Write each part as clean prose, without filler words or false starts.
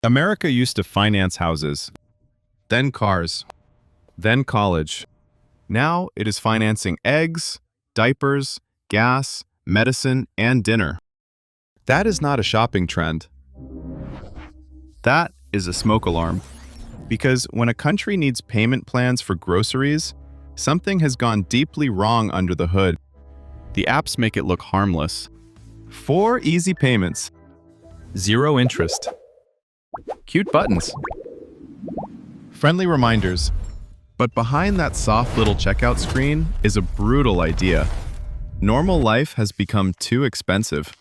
America used to finance houses, then cars, then college. Now it is financing eggs, diapers, gas, medicine, and dinner. That is not a shopping trend. That is a smoke alarm. Because when a country needs payment plans for groceries, something has gone deeply wrong under the hood. The apps make it look harmless. 4 easy payments. 0 interest. Cute buttons. Friendly reminders. But behind that soft little checkout screen is a brutal idea. Normal life has become too expensive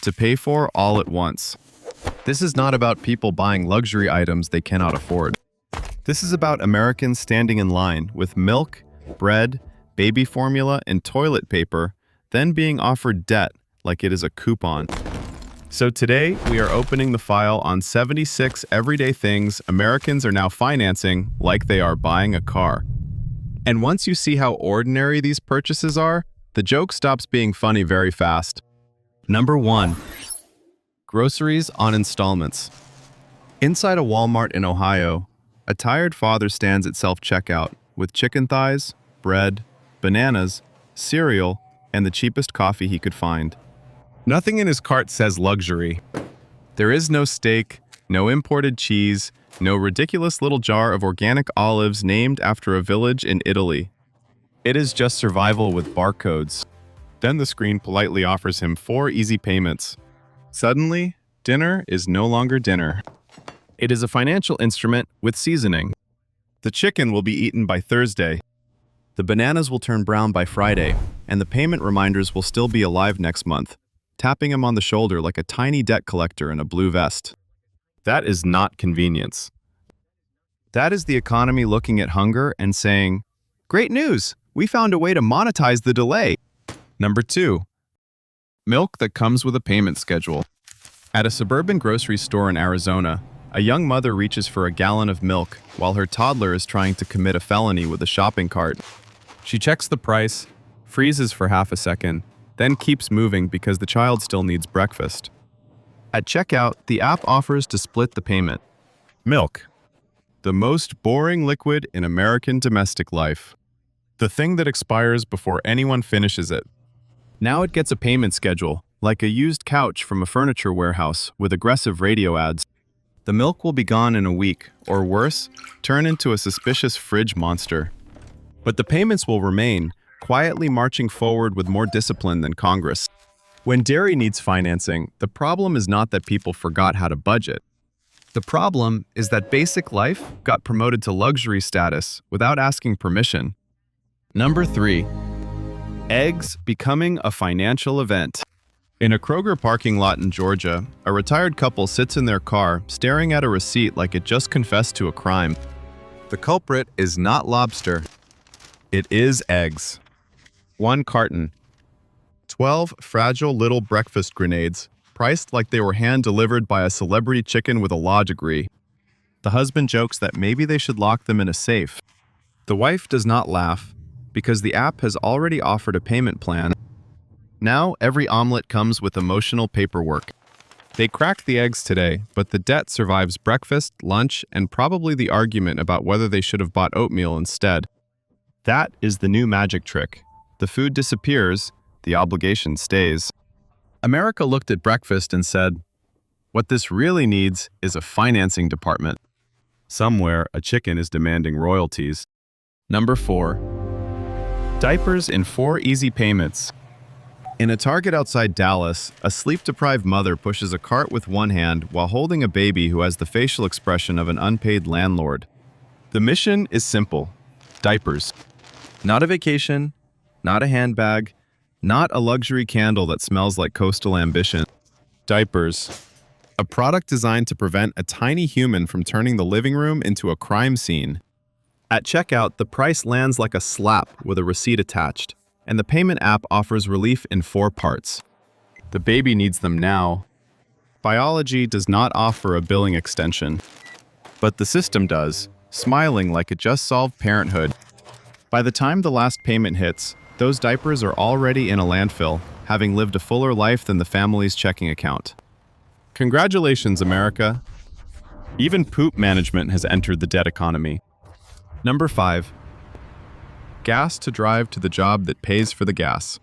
to pay for all at once. This is not about people buying luxury items they cannot afford. This is about Americans standing in line with milk, bread, baby formula, and toilet paper, then being offered debt like it is a coupon. So today, we are opening the file on 76 everyday things Americans are now financing like they are buying a car. And once you see how ordinary these purchases are, the joke stops being funny very fast. Number 1. Groceries on installments. Inside a Walmart in Ohio, a tired father stands at self-checkout with chicken thighs, bread, bananas, cereal, and the cheapest coffee he could find. Nothing in his cart says luxury. There is no steak, no imported cheese, no ridiculous little jar of organic olives named after a village in Italy. It is just survival with barcodes. Then the screen politely offers him 4 easy payments. Suddenly, dinner is no longer dinner. It is a financial instrument with seasoning. The chicken will be eaten by Thursday. The bananas will turn brown by Friday, and the payment reminders will still be alive next month, tapping him on the shoulder like a tiny debt collector in a blue vest. That is not convenience. That is the economy looking at hunger and saying, "Great news! We found a way to monetize the delay." Number 2. Milk that comes with a payment schedule. At a suburban grocery store in Arizona, a young mother reaches for a gallon of milk while her toddler is trying to commit a felony with a shopping cart. She checks the price, freezes for half a second, then keeps moving because the child still needs breakfast. At checkout, the app offers to split the payment. Milk. The most boring liquid in American domestic life. The thing that expires before anyone finishes it. Now it gets a payment schedule, like a used couch from a furniture warehouse with aggressive radio ads. The milk will be gone in a week, or worse, turn into a suspicious fridge monster. But the payments will remain, quietly marching forward with more discipline than Congress. When dairy needs financing, the problem is not that people forgot how to budget. The problem is that basic life got promoted to luxury status without asking permission. Number 3. Eggs becoming a financial event. In a Kroger parking lot in Georgia, a retired couple sits in their car staring at a receipt like it just confessed to a crime. The culprit is not lobster. It is eggs. 1 carton. 12 fragile little breakfast grenades, priced like they were hand-delivered by a celebrity chicken with a law degree. The husband jokes that maybe they should lock them in a safe. The wife does not laugh, because the app has already offered a payment plan. Now every omelet comes with emotional paperwork. They cracked the eggs today, but the debt survives breakfast, lunch, and probably the argument about whether they should have bought oatmeal instead. That is the new magic trick. The food disappears, the obligation stays. America looked at breakfast and said, "What this really needs is a financing department." Somewhere, a chicken is demanding royalties. Number 4. Diapers in 4 easy payments. In a Target outside Dallas, a sleep-deprived mother pushes a cart with one hand while holding a baby who has the facial expression of an unpaid landlord. The mission is simple. Diapers. Not a vacation, not a handbag, not a luxury candle that smells like coastal ambition. Diapers. A product designed to prevent a tiny human from turning the living room into a crime scene. At checkout, the price lands like a slap with a receipt attached, and the payment app offers relief in 4 parts. The baby needs them now. Biology does not offer a billing extension, but the system does, smiling like it just solved parenthood. By the time the last payment hits, those diapers are already in a landfill, having lived a fuller life than the family's checking account. Congratulations, America! Even poop management has entered the debt economy. Number 5. Gas to drive to the job that pays for the gas.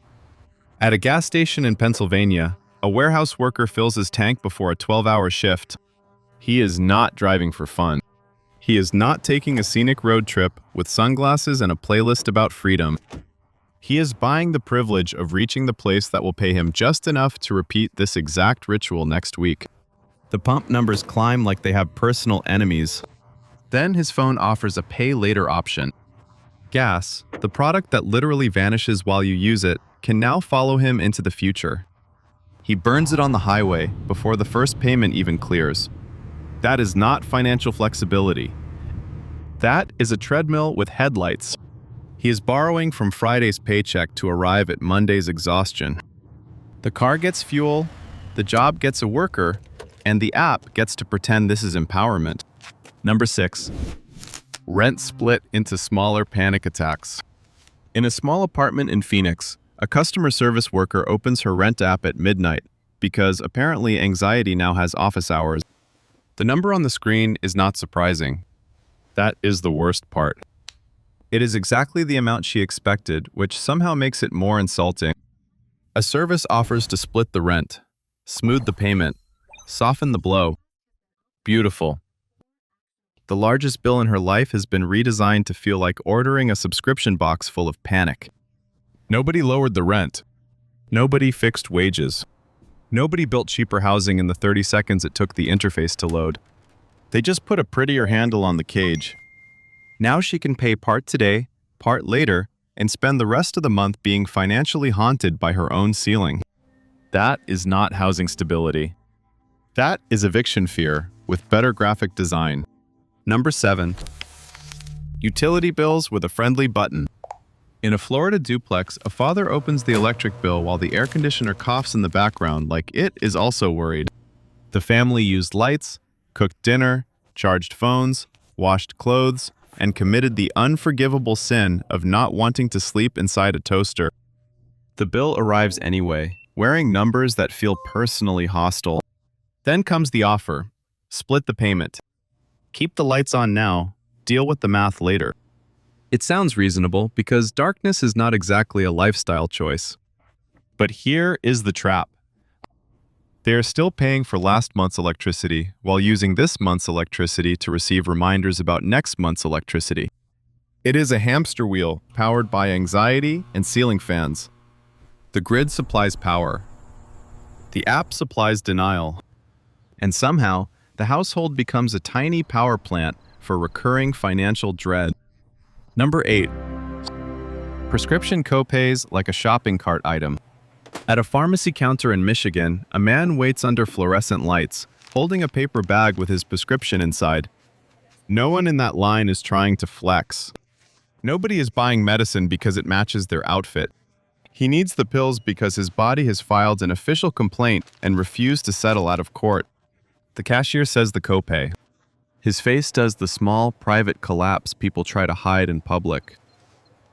At a gas station in Pennsylvania, a warehouse worker fills his tank before a 12-hour shift. He is not driving for fun. He is not taking a scenic road trip with sunglasses and a playlist about freedom. He is buying the privilege of reaching the place that will pay him just enough to repeat this exact ritual next week. The pump numbers climb like they have personal enemies. Then his phone offers a pay later option. Gas, the product that literally vanishes while you use it, can now follow him into the future. He burns it on the highway before the first payment even clears. That is not financial flexibility. That is a treadmill with headlights. He is borrowing from Friday's paycheck to arrive at Monday's exhaustion. The car gets fuel, the job gets a worker, and the app gets to pretend this is empowerment. Number 6. Rent split into smaller panic attacks. In a small apartment in Phoenix, a customer service worker opens her rent app at midnight because apparently anxiety now has office hours. The number on the screen is not surprising. That is the worst part. It is exactly the amount she expected, which somehow makes it more insulting. A service offers to split the rent, smooth the payment, soften the blow. Beautiful. The largest bill in her life has been redesigned to feel like ordering a subscription box full of panic. Nobody lowered the rent. Nobody fixed wages. Nobody built cheaper housing in the 30 seconds it took the interface to load. They just put a prettier handle on the cage. Now she can pay part today, part later, and spend the rest of the month being financially haunted by her own ceiling. That is not housing stability. That is eviction fear with better graphic design. Number 7. Utility bills with a friendly button. In a Florida duplex, a father opens the electric bill while the air conditioner coughs in the background like it is also worried. The family used lights, cooked dinner, charged phones, washed clothes, and committed the unforgivable sin of not wanting to sleep inside a toaster. The bill arrives anyway, wearing numbers that feel personally hostile. Then comes the offer. Split the payment. Keep the lights on now, deal with the math later. It sounds reasonable because darkness is not exactly a lifestyle choice. But here is the trap. They are still paying for last month's electricity while using this month's electricity to receive reminders about next month's electricity. It is a hamster wheel powered by anxiety and ceiling fans. The grid supplies power. The app supplies denial. And somehow, the household becomes a tiny power plant for recurring financial dread. Number 8. Prescription copays like a shopping cart item. At a pharmacy counter in Michigan, a man waits under fluorescent lights, holding a paper bag with his prescription inside. No one in that line is trying to flex. Nobody is buying medicine because it matches their outfit. He needs the pills because his body has filed an official complaint and refused to settle out of court. The cashier says the copay. His face does the small, private collapse people try to hide in public.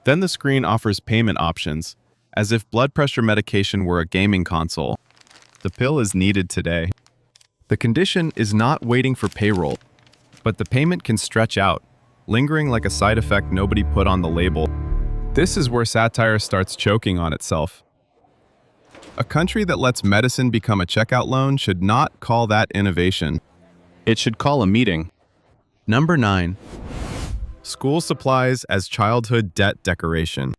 Then the screen offers payment options, as if blood pressure medication were a gaming console. The pill is needed today. The condition is not waiting for payroll, but the payment can stretch out, lingering like a side effect nobody put on the label. This is where satire starts choking on itself. A country that lets medicine become a checkout loan should not call that innovation. It should call a meeting. Number 9. School supplies as childhood debt decoration.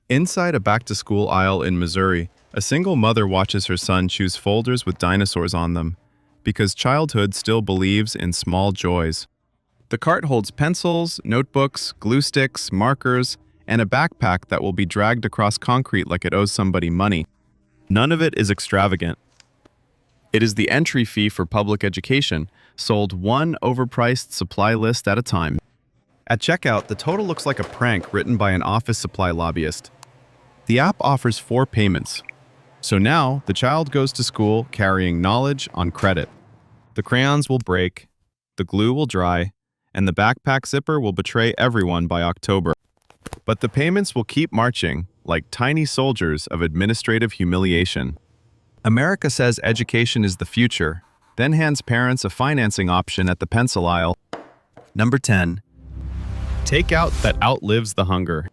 Inside a back-to-school aisle in Missouri, a single mother watches her son choose folders with dinosaurs on them, because childhood still believes in small joys. The cart holds pencils, notebooks, glue sticks, markers, and a backpack that will be dragged across concrete like it owes somebody money. None of it is extravagant. It is the entry fee for public education, sold one overpriced supply list at a time. At checkout, the total looks like a prank written by an office supply lobbyist. The app offers 4 payments. So now, the child goes to school carrying knowledge on credit. The crayons will break, the glue will dry, and the backpack zipper will betray everyone by October. But the payments will keep marching, like tiny soldiers of administrative humiliation. America says education is the future, then hands parents a financing option at the pencil aisle. Number 10. Takeout that outlives the hunger.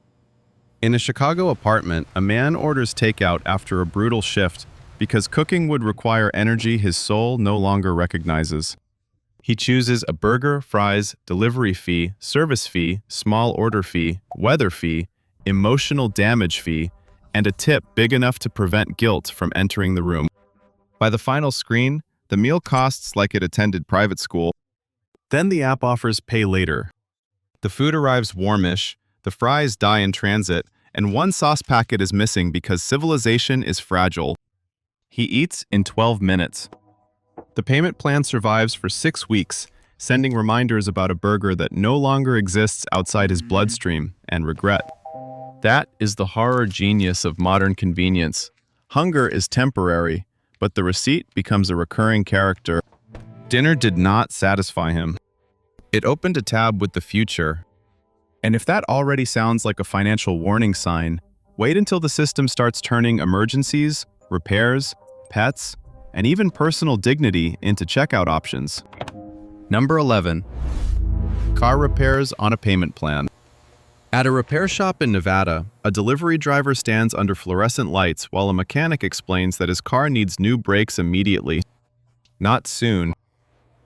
In a Chicago apartment, a man orders takeout after a brutal shift because cooking would require energy his soul no longer recognizes. He chooses a burger, fries, delivery fee, service fee, small order fee, weather fee, emotional damage fee, and a tip big enough to prevent guilt from entering the room. By the final screen, the meal costs like it attended private school. Then the app offers pay later. The food arrives warmish, the fries die in transit, and one sauce packet is missing because civilization is fragile. He eats in 12 minutes. The payment plan survives for 6 weeks, sending reminders about a burger that no longer exists outside his bloodstream and regret. That is the horror genius of modern convenience. Hunger is temporary, but the receipt becomes a recurring character. Dinner did not satisfy him. It opened a tab with the future. And if that already sounds like a financial warning sign, wait until the system starts turning emergencies, repairs, pets, and even personal dignity into checkout options. Number 11. Car repairs on a payment plan. At a repair shop in Nevada, a delivery driver stands under fluorescent lights while a mechanic explains that his car needs new brakes immediately. Not soon.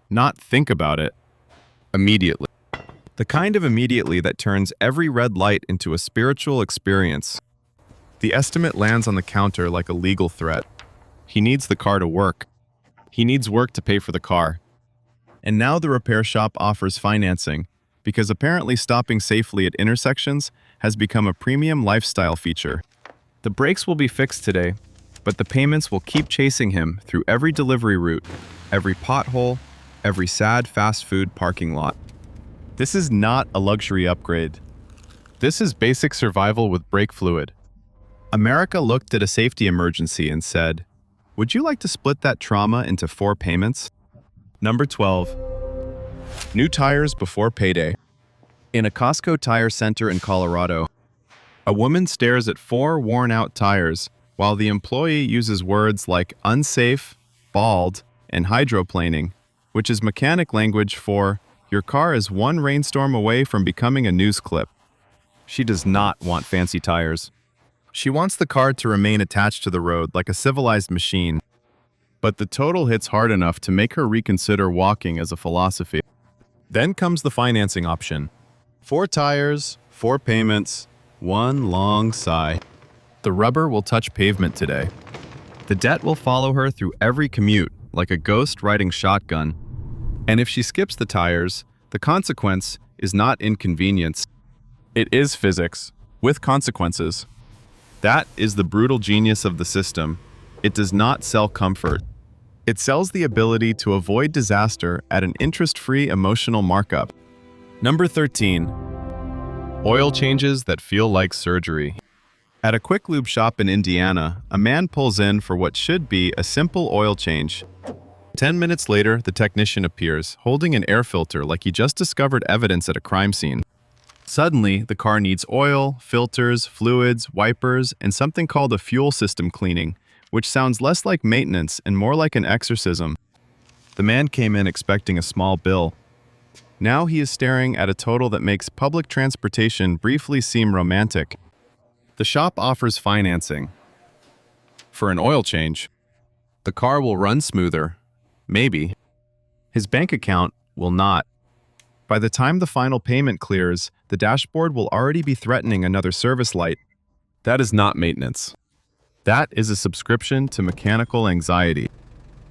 Not think about it. Immediately. The kind of immediately that turns every red light into a spiritual experience. The estimate lands on the counter like a legal threat. He needs the car to work. He needs work to pay for the car. And now the repair shop offers financing, because apparently stopping safely at intersections has become a premium lifestyle feature. The brakes will be fixed today, but the payments will keep chasing him through every delivery route, every pothole, every sad fast food parking lot. This is not a luxury upgrade. This is basic survival with brake fluid. America looked at a safety emergency and said, "Would you like to split that trauma into 4 payments?" Number 12. New tires before payday. In a Costco tire center in Colorado, a woman stares at 4 worn-out tires while the employee uses words like unsafe, bald, and hydroplaning, which is mechanic language for your car is one rainstorm away from becoming a news clip. She does not want fancy tires. She wants the car to remain attached to the road like a civilized machine. But the total hits hard enough to make her reconsider walking as a philosophy. Then comes the financing option. 4 tires, 4 payments, 1 long sigh. The rubber will touch pavement today. The debt will follow her through every commute like a ghost riding shotgun. And if she skips the tires, the consequence is not inconvenience. It is physics, with consequences. That is the brutal genius of the system. It does not sell comfort. It sells the ability to avoid disaster at an interest-free emotional markup. Number 13. Oil changes that feel like surgery. At a quick lube shop in Indiana, a man pulls in for what should be a simple oil change. 10 minutes later, the technician appears, holding an air filter like he just discovered evidence at a crime scene. Suddenly, the car needs oil, filters, fluids, wipers, and something called a fuel system cleaning, which sounds less like maintenance and more like an exorcism. The man came in expecting a small bill. Now he is staring at a total that makes public transportation briefly seem romantic. The shop offers financing. For an oil change, the car will run smoother. Maybe. His bank account will not. By the time the final payment clears, the dashboard will already be threatening another service light. That is not maintenance. That is a subscription to mechanical anxiety.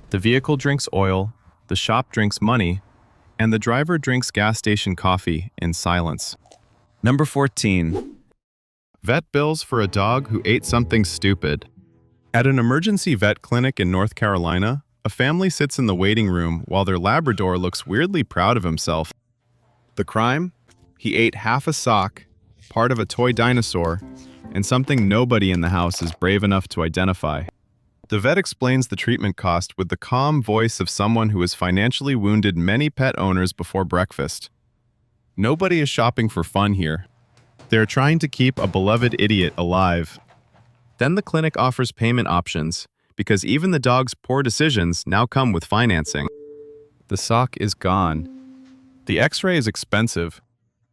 The vehicle drinks oil, the shop drinks money, and the driver drinks gas station coffee in silence. Number 14. Vet bills for a dog who ate something stupid. At an emergency vet clinic in North Carolina, a family sits in the waiting room while their Labrador looks weirdly proud of himself. The crime? He ate half a sock, part of a toy dinosaur, and something nobody in the house is brave enough to identify. The vet explains the treatment cost with the calm voice of someone who has financially wounded many pet owners before breakfast. Nobody is shopping for fun here. They are trying to keep a beloved idiot alive. Then the clinic offers payment options, because even the dog's poor decisions now come with financing. The sock is gone. The x-ray is expensive.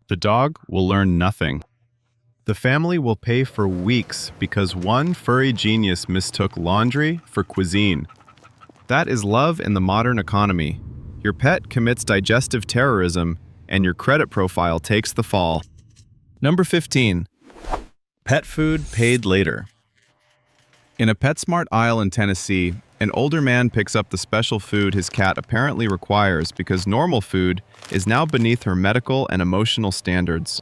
The dog will learn nothing. The family will pay for weeks because one furry genius mistook laundry for cuisine. That is love in the modern economy. Your pet commits digestive terrorism, and your credit profile takes the fall. Number 15. Pet food paid later. In a PetSmart aisle in Tennessee, an older man picks up the special food his cat apparently requires because normal food is now beneath her medical and emotional standards.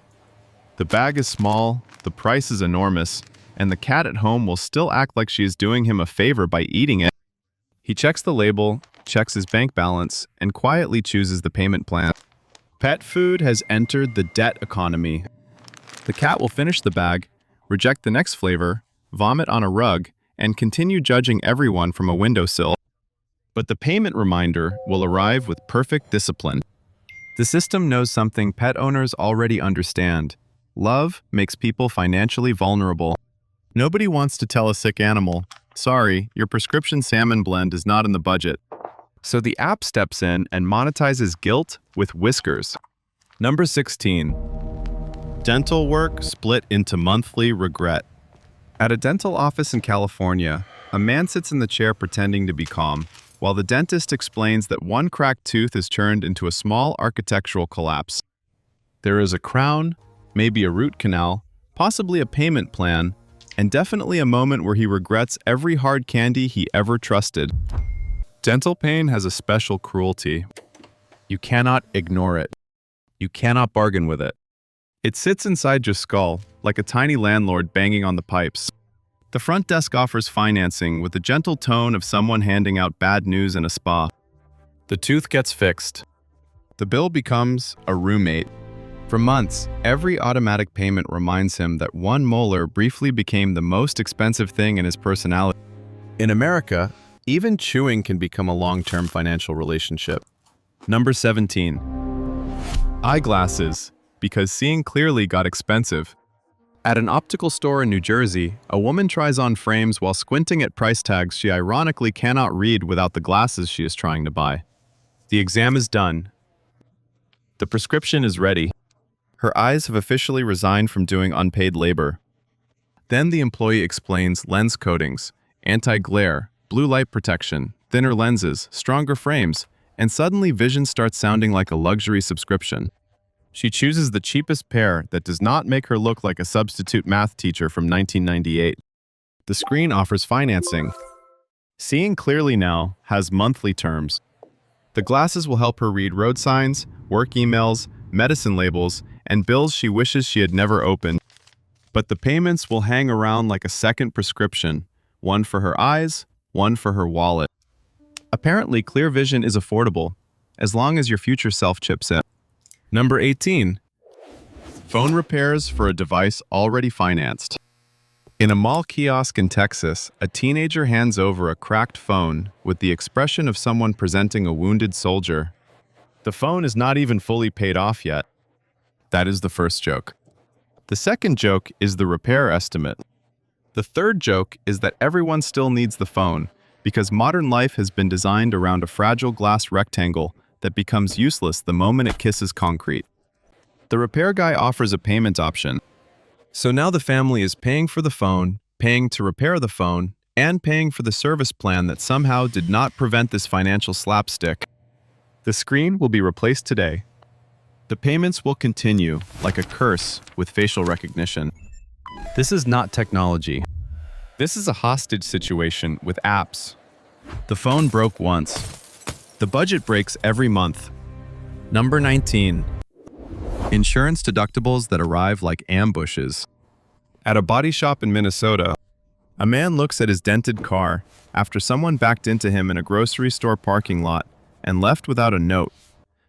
The bag is small, the price is enormous, and the cat at home will still act like she is doing him a favor by eating it. He checks the label, checks his bank balance, and quietly chooses the payment plan. Pet food has entered the debt economy. The cat will finish the bag, reject the next flavor, vomit on a rug, and continue judging everyone from a windowsill. But the payment reminder will arrive with perfect discipline. The system knows something pet owners already understand. Love makes people financially vulnerable. Nobody wants to tell a sick animal, "Sorry, your prescription salmon blend is not in the budget." So the app steps in and monetizes guilt with whiskers. Number 16. Dental work split into monthly regret. At a dental office in California, a man sits in the chair pretending to be calm, while the dentist explains that one cracked tooth is turned into a small architectural collapse. There is a crown, maybe a root canal, possibly a payment plan, and definitely a moment where he regrets every hard candy he ever trusted. Dental pain has a special cruelty. You cannot ignore it. You cannot bargain with it. It sits inside your skull, like a tiny landlord banging on the pipes. The front desk offers financing with the gentle tone of someone handing out bad news in a spa. The tooth gets fixed. The bill becomes a roommate. For months, every automatic payment reminds him that one molar briefly became the most expensive thing in his personality. In America, even chewing can become a long-term financial relationship. Number 17. Eyeglasses, because seeing clearly got expensive. At an optical store in New Jersey, a woman tries on frames while squinting at price tags she ironically cannot read without the glasses she is trying to buy. The exam is done. The prescription is ready. Her eyes have officially resigned from doing unpaid labor. Then the employee explains lens coatings, anti-glare, blue light protection, thinner lenses, stronger frames, and suddenly vision starts sounding like a luxury subscription. She chooses the cheapest pair that does not make her look like a substitute math teacher from 1998. The screen offers financing. Seeing clearly now has monthly terms. The glasses will help her read road signs, work emails, medicine labels, and bills she wishes she had never opened. But the payments will hang around like a second prescription, one for her eyes, one for her wallet. Apparently, clear vision is affordable, as long as your future self chips in. Number 18. Phone repairs for a device already financed. In a mall kiosk in Texas, a teenager hands over a cracked phone with the expression of someone presenting a wounded soldier. The phone is not even fully paid off yet. That is the first joke. The second joke is the repair estimate. The third joke is that everyone still needs the phone because modern life has been designed around a fragile glass rectangle that becomes useless the moment it kisses concrete. The repair guy offers a payment option. So now the family is paying for the phone, paying to repair the phone, and paying for the service plan that somehow did not prevent this financial slapstick. The screen will be replaced today. The payments will continue, like a curse with facial recognition. This is not technology. This is a hostage situation with apps. The phone broke once. The budget breaks every month. Number 19. Insurance deductibles that arrive like ambushes. At a body shop in Minnesota, a man looks at his dented car after someone backed into him in a grocery store parking lot and left without a note,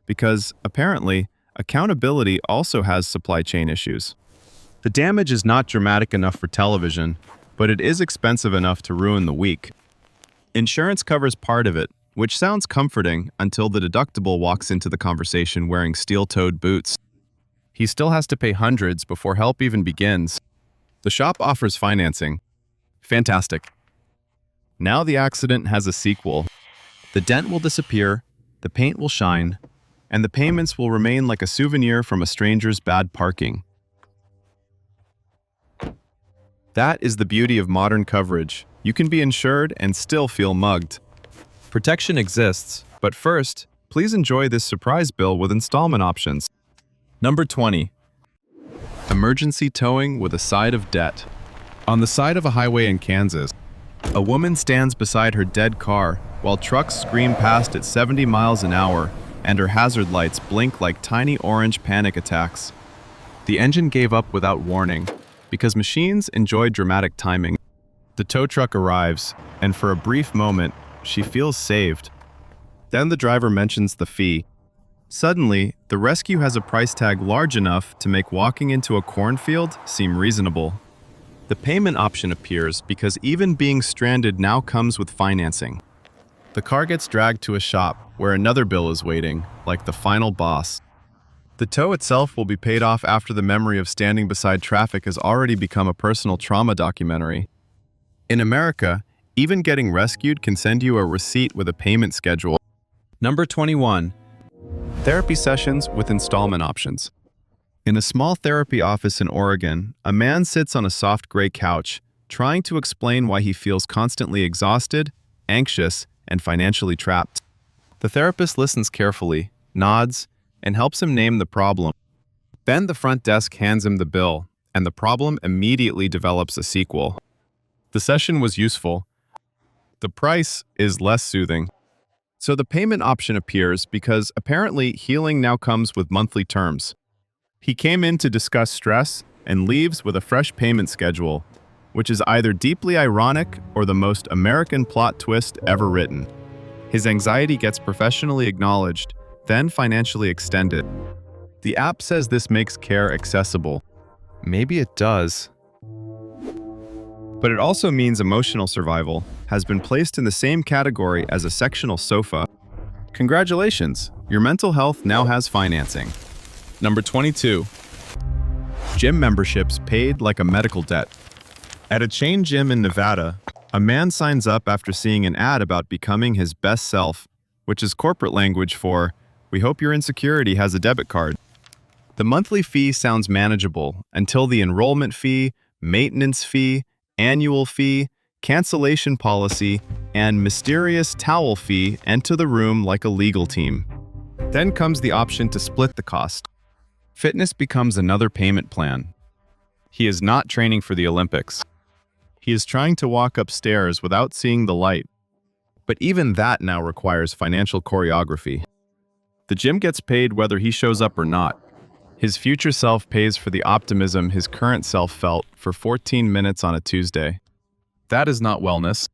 because, apparently, accountability also has supply chain issues. The damage is not dramatic enough for television, but it is expensive enough to ruin the week. Insurance covers part of it, which sounds comforting until the deductible walks into the conversation wearing steel-toed boots. He still has to pay hundreds before help even begins. The shop offers financing. Fantastic. Now the accident has a sequel. The dent will disappear, the paint will shine, and the payments will remain like a souvenir from a stranger's bad parking. That is the beauty of modern coverage. You can be insured and still feel mugged. Protection exists, but first, please enjoy this surprise bill with installment options. Number 20. Emergency towing with a side of debt. On the side of a highway in Kansas, a woman stands beside her dead car while trucks scream past at 70 miles an hour and her hazard lights blink like tiny orange panic attacks. The engine gave up without warning because machines enjoy dramatic timing. The tow truck arrives, and for a brief moment, she feels saved. Then the driver mentions the fee. Suddenly, the rescue has a price tag large enough to make walking into a cornfield seem reasonable. The payment option appears because even being stranded now comes with financing. The car gets dragged to a shop where another bill is waiting, like the final boss. The tow itself will be paid off after the memory of standing beside traffic has already become a personal trauma documentary. In America, even getting rescued can send you a receipt with a payment schedule. Number 21. Therapy sessions with installment options. In a small therapy office in Oregon, a man sits on a soft gray couch, trying to explain why he feels constantly exhausted, anxious, and financially trapped. The therapist listens carefully, nods, and helps him name the problem. Then the front desk hands him the bill, and the problem immediately develops a sequel. The session was useful. The price is less soothing. So the payment option appears because apparently healing now comes with monthly terms. He came in to discuss stress and leaves with a fresh payment schedule, which is either deeply ironic or the most American plot twist ever written. His anxiety gets professionally acknowledged, then financially extended. The app says this makes care accessible. Maybe it does. But it also means emotional survival has been placed in the same category as a sectional sofa. Congratulations, your mental health now has financing. Number 22. Gym memberships paid like a medical debt. At a chain gym in Nevada, a man signs up after seeing an ad about becoming his best self, which is corporate language for, "We hope your insecurity has a debit card." The monthly fee sounds manageable until the enrollment fee, maintenance fee, annual fee, cancellation policy, and mysterious towel fee enter the room like a legal team. Then comes the option to split the cost. Fitness becomes another payment plan. He is not training for the Olympics. He is trying to walk upstairs without seeing the light. But even that now requires financial choreography. The gym gets paid whether he shows up or not. His future self pays for the optimism his current self felt for 14 minutes on a Tuesday. That is not wellness.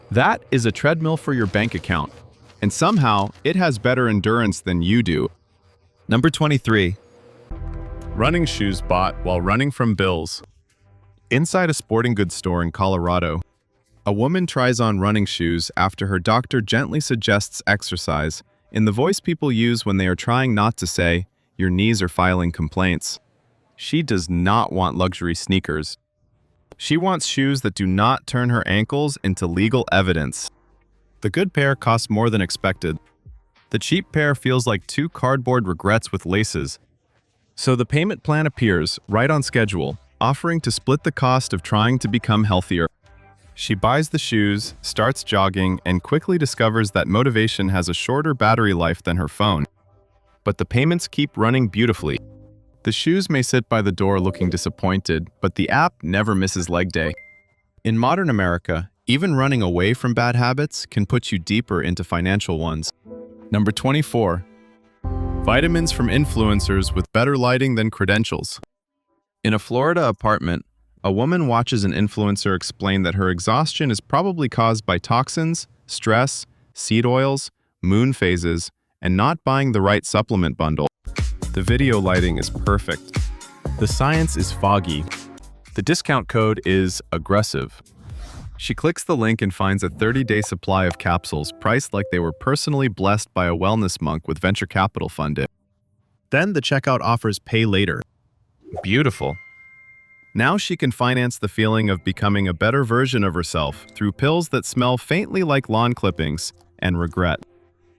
That is a treadmill for your bank account. And somehow, it has better endurance than you do. Number 23. Running shoes bought while running from bills. Inside a sporting goods store in Colorado, a woman tries on running shoes after her doctor gently suggests exercise in the voice people use when they are trying not to say, "Your knees are filing complaints." She does not want luxury sneakers. She wants shoes that do not turn her ankles into legal evidence. The good pair costs more than expected. The cheap pair feels like two cardboard regrets with laces. So the payment plan appears, right on schedule, offering to split the cost of trying to become healthier. She buys the shoes, starts jogging, and quickly discovers that motivation has a shorter battery life than her phone. But the payments keep running beautifully. The shoes may sit by the door looking disappointed, but the app never misses leg day. In modern America, even running away from bad habits can put you deeper into financial ones. Number 24. Vitamins from influencers with better lighting than credentials. In a Florida apartment, a woman watches an influencer explain that her exhaustion is probably caused by toxins, stress, seed oils, moon phases, and not buying the right supplement bundle. The video lighting is perfect. The science is foggy. The discount code is aggressive. She clicks the link and finds a 30-day supply of capsules priced like they were personally blessed by a wellness monk with venture capital funded. Then the checkout offers pay later. Beautiful. Now she can finance the feeling of becoming a better version of herself through pills that smell faintly like lawn clippings and regret.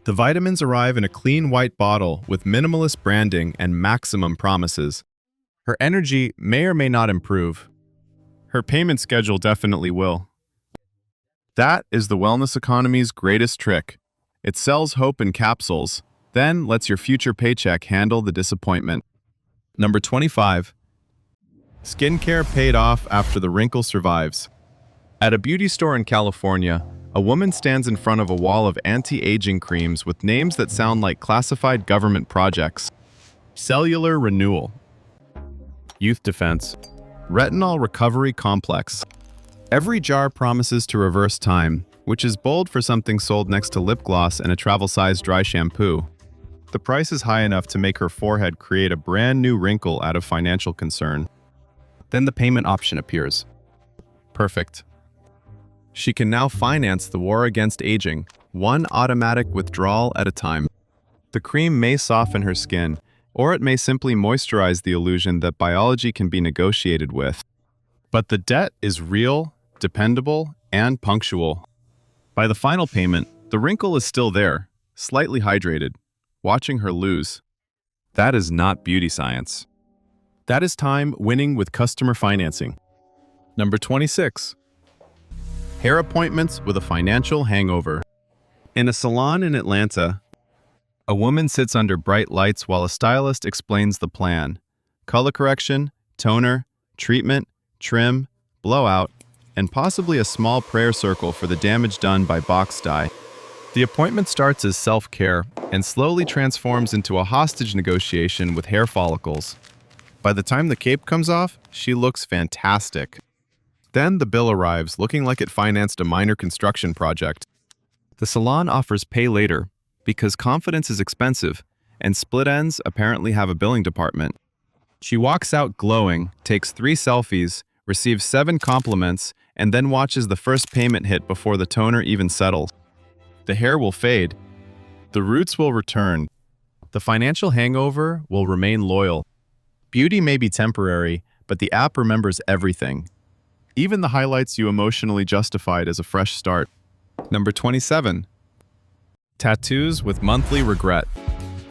The vitamins arrive in a clean white bottle with minimalist branding and maximum promises. Her energy may or may not improve. Her payment schedule definitely will. That is the wellness economy's greatest trick. It sells hope in capsules, then lets your future paycheck handle the disappointment. Number 25. Skincare paid off after the wrinkle survives. At a beauty store in California, a woman stands in front of a wall of anti-aging creams with names that sound like classified government projects. Cellular Renewal, Youth Defense, Retinol Recovery Complex. Every jar promises to reverse time, which is bold for something sold next to lip gloss and a travel-sized dry shampoo. The price is high enough to make her forehead create a brand new wrinkle out of financial concern. Then the payment option appears. Perfect. She can now finance the war against aging, one automatic withdrawal at a time. The cream may soften her skin, or it may simply moisturize the illusion that biology can be negotiated with. But the debt is real, dependable, and punctual. By the final payment, the wrinkle is still there, slightly hydrated, watching her lose. That is not beauty science. That is time winning with customer financing. Number 26. Hair appointments with a financial hangover. In a salon in Atlanta, a woman sits under bright lights while a stylist explains the plan. Color correction, toner, treatment, trim, blowout, and possibly a small prayer circle for the damage done by box dye. The appointment starts as self-care and slowly transforms into a hostage negotiation with hair follicles. By the time the cape comes off, she looks fantastic. Then the bill arrives, looking like it financed a minor construction project. The salon offers pay later, because confidence is expensive, and split ends apparently have a billing department. She walks out glowing, takes 3 selfies, receives 7 compliments, and then watches the first payment hit before the toner even settles. The hair will fade. The roots will return. The financial hangover will remain loyal. Beauty may be temporary, but the app remembers everything. Even the highlights you emotionally justified as a fresh start. Number 27. Tattoos with monthly regret.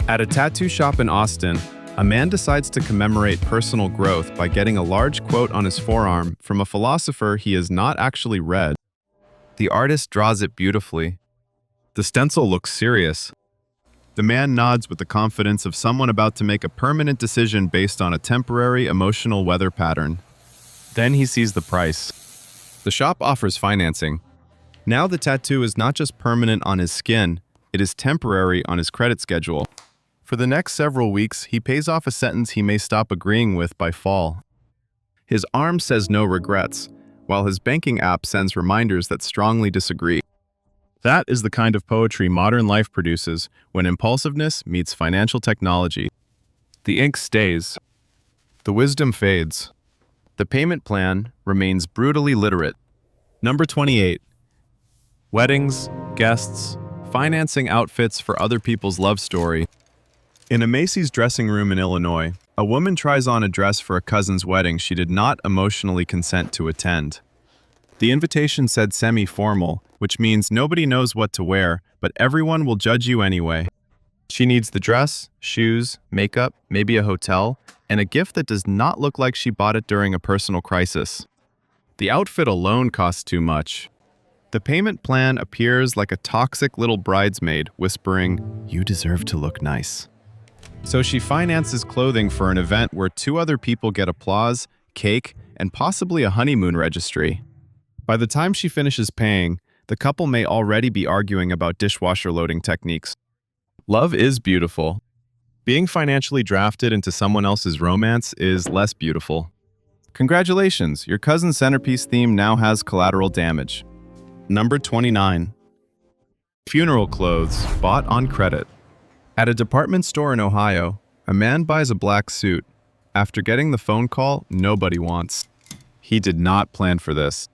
At a tattoo shop in Austin, a man decides to commemorate personal growth by getting a large quote on his forearm from a philosopher he has not actually read. The artist draws it beautifully. The stencil looks serious. The man nods with the confidence of someone about to make a permanent decision based on a temporary emotional weather pattern. Then he sees the price. The shop offers financing. Now the tattoo is not just permanent on his skin, it is temporary on his credit schedule. For the next several weeks, he pays off a sentence he may stop agreeing with by fall. His arm says no regrets, while his banking app sends reminders that strongly disagree. That is the kind of poetry modern life produces when impulsiveness meets financial technology. The ink stays. The wisdom fades. The payment plan remains brutally literate. Number 28. Weddings, guests, financing outfits for other people's love story. In a Macy's dressing room in Illinois, a woman tries on a dress for a cousin's wedding she did not emotionally consent to attend. The invitation said semi-formal, which means nobody knows what to wear, but everyone will judge you anyway. She needs the dress, shoes, makeup, maybe a hotel, and a gift that does not look like she bought it during a personal crisis. The outfit alone costs too much. The payment plan appears like a toxic little bridesmaid whispering, "You deserve to look nice." So she finances clothing for an event where 2 other people get applause, cake, and possibly a honeymoon registry. By the time she finishes paying, the couple may already be arguing about dishwasher loading techniques. Love is beautiful. Being financially drafted into someone else's romance is less beautiful. Congratulations, your cousin's centerpiece theme now has collateral damage. Number 29. Funeral clothes bought on credit. At a department store in Ohio, a man buys a black suit after getting the phone call nobody wants. He did not plan for this.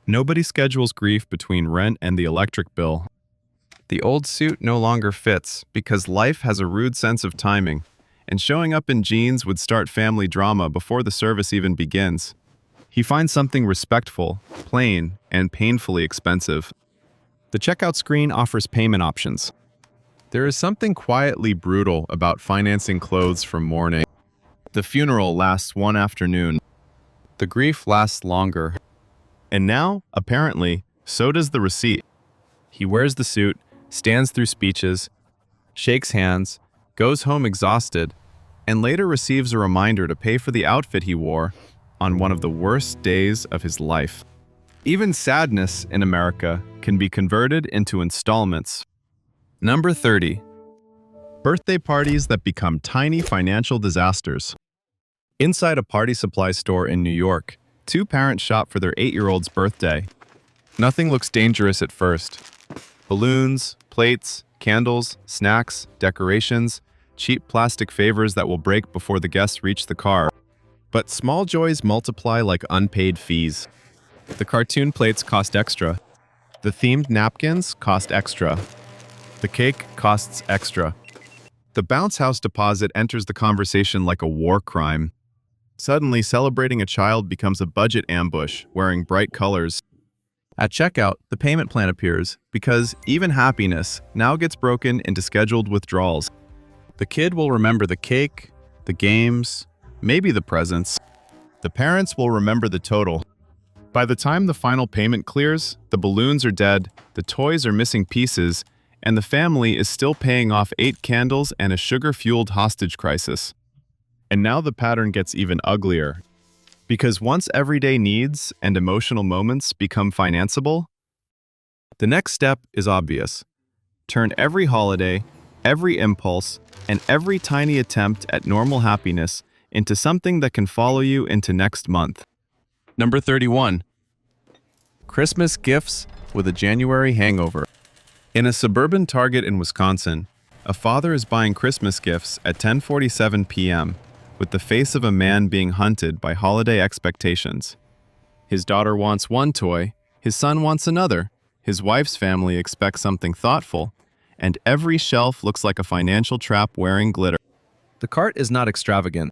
Nobody schedules grief between rent and the electric bill. The old suit no longer fits because life has a rude sense of timing, and showing up in jeans would start family drama before the service even begins. He finds something respectful, plain, and painfully expensive. The checkout screen offers payment options. There is something quietly brutal about financing clothes from mourning. The funeral lasts one afternoon. The grief lasts longer. And now, apparently, so does the receipt. He wears the suit, stands through speeches, shakes hands, goes home exhausted, and later receives a reminder to pay for the outfit he wore on one of the worst days of his life. Even sadness in America can be converted into installments. Number 30. Birthday parties that become tiny financial disasters. Inside a party supply store in New York, two parents shop for their 8-year-old's birthday. Nothing looks dangerous at first. Balloons, plates, candles, snacks, decorations, cheap plastic favors that will break before the guests reach the car. But small joys multiply like unpaid fees. The cartoon plates cost extra. The themed napkins cost extra. The cake costs extra. The bounce house deposit enters the conversation like a war crime. Suddenly, celebrating a child becomes a budget ambush, wearing bright colors. At checkout, the payment plan appears because even happiness now gets broken into scheduled withdrawals. The kid will remember the cake, the games, maybe the presents. The parents will remember the total. By the time the final payment clears, the balloons are dead, the toys are missing pieces, and the family is still paying off 8 candles and a sugar-fueled hostage crisis. And now the pattern gets even uglier. Because once everyday needs and emotional moments become financeable, the next step is obvious. Turn every holiday, every impulse, and every tiny attempt at normal happiness into something that can follow you into next month. Number 31. Christmas gifts with a January hangover. In a suburban Target in Wisconsin, a father is buying Christmas gifts at 10:47 p.m. with the face of a man being hunted by holiday expectations. His daughter wants one toy, his son wants another, his wife's family expects something thoughtful, and every shelf looks like a financial trap wearing glitter. The cart is not extravagant.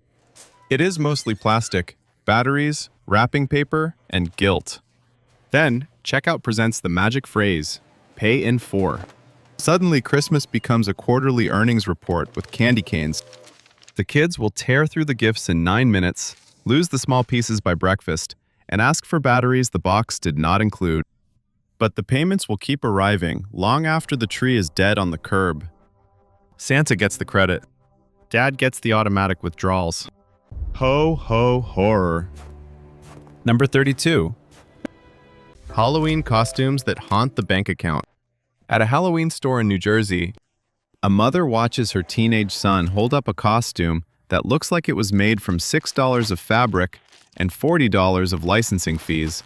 It is mostly plastic, batteries, wrapping paper, and guilt. Then, checkout presents the magic phrase, "Pay in 4." Suddenly, Christmas becomes a quarterly earnings report with candy canes. The kids will tear through the gifts in 9 minutes, lose the small pieces by breakfast, and ask for batteries the box did not include. But the payments will keep arriving long after the tree is dead on the curb. Santa gets the credit. Dad gets the automatic withdrawals. Ho, ho, horror. Number 32. Halloween costumes that haunt the bank account. At a Halloween store in New Jersey, a mother watches her teenage son hold up a costume that looks like it was made from $6 of fabric and $40 of licensing fees.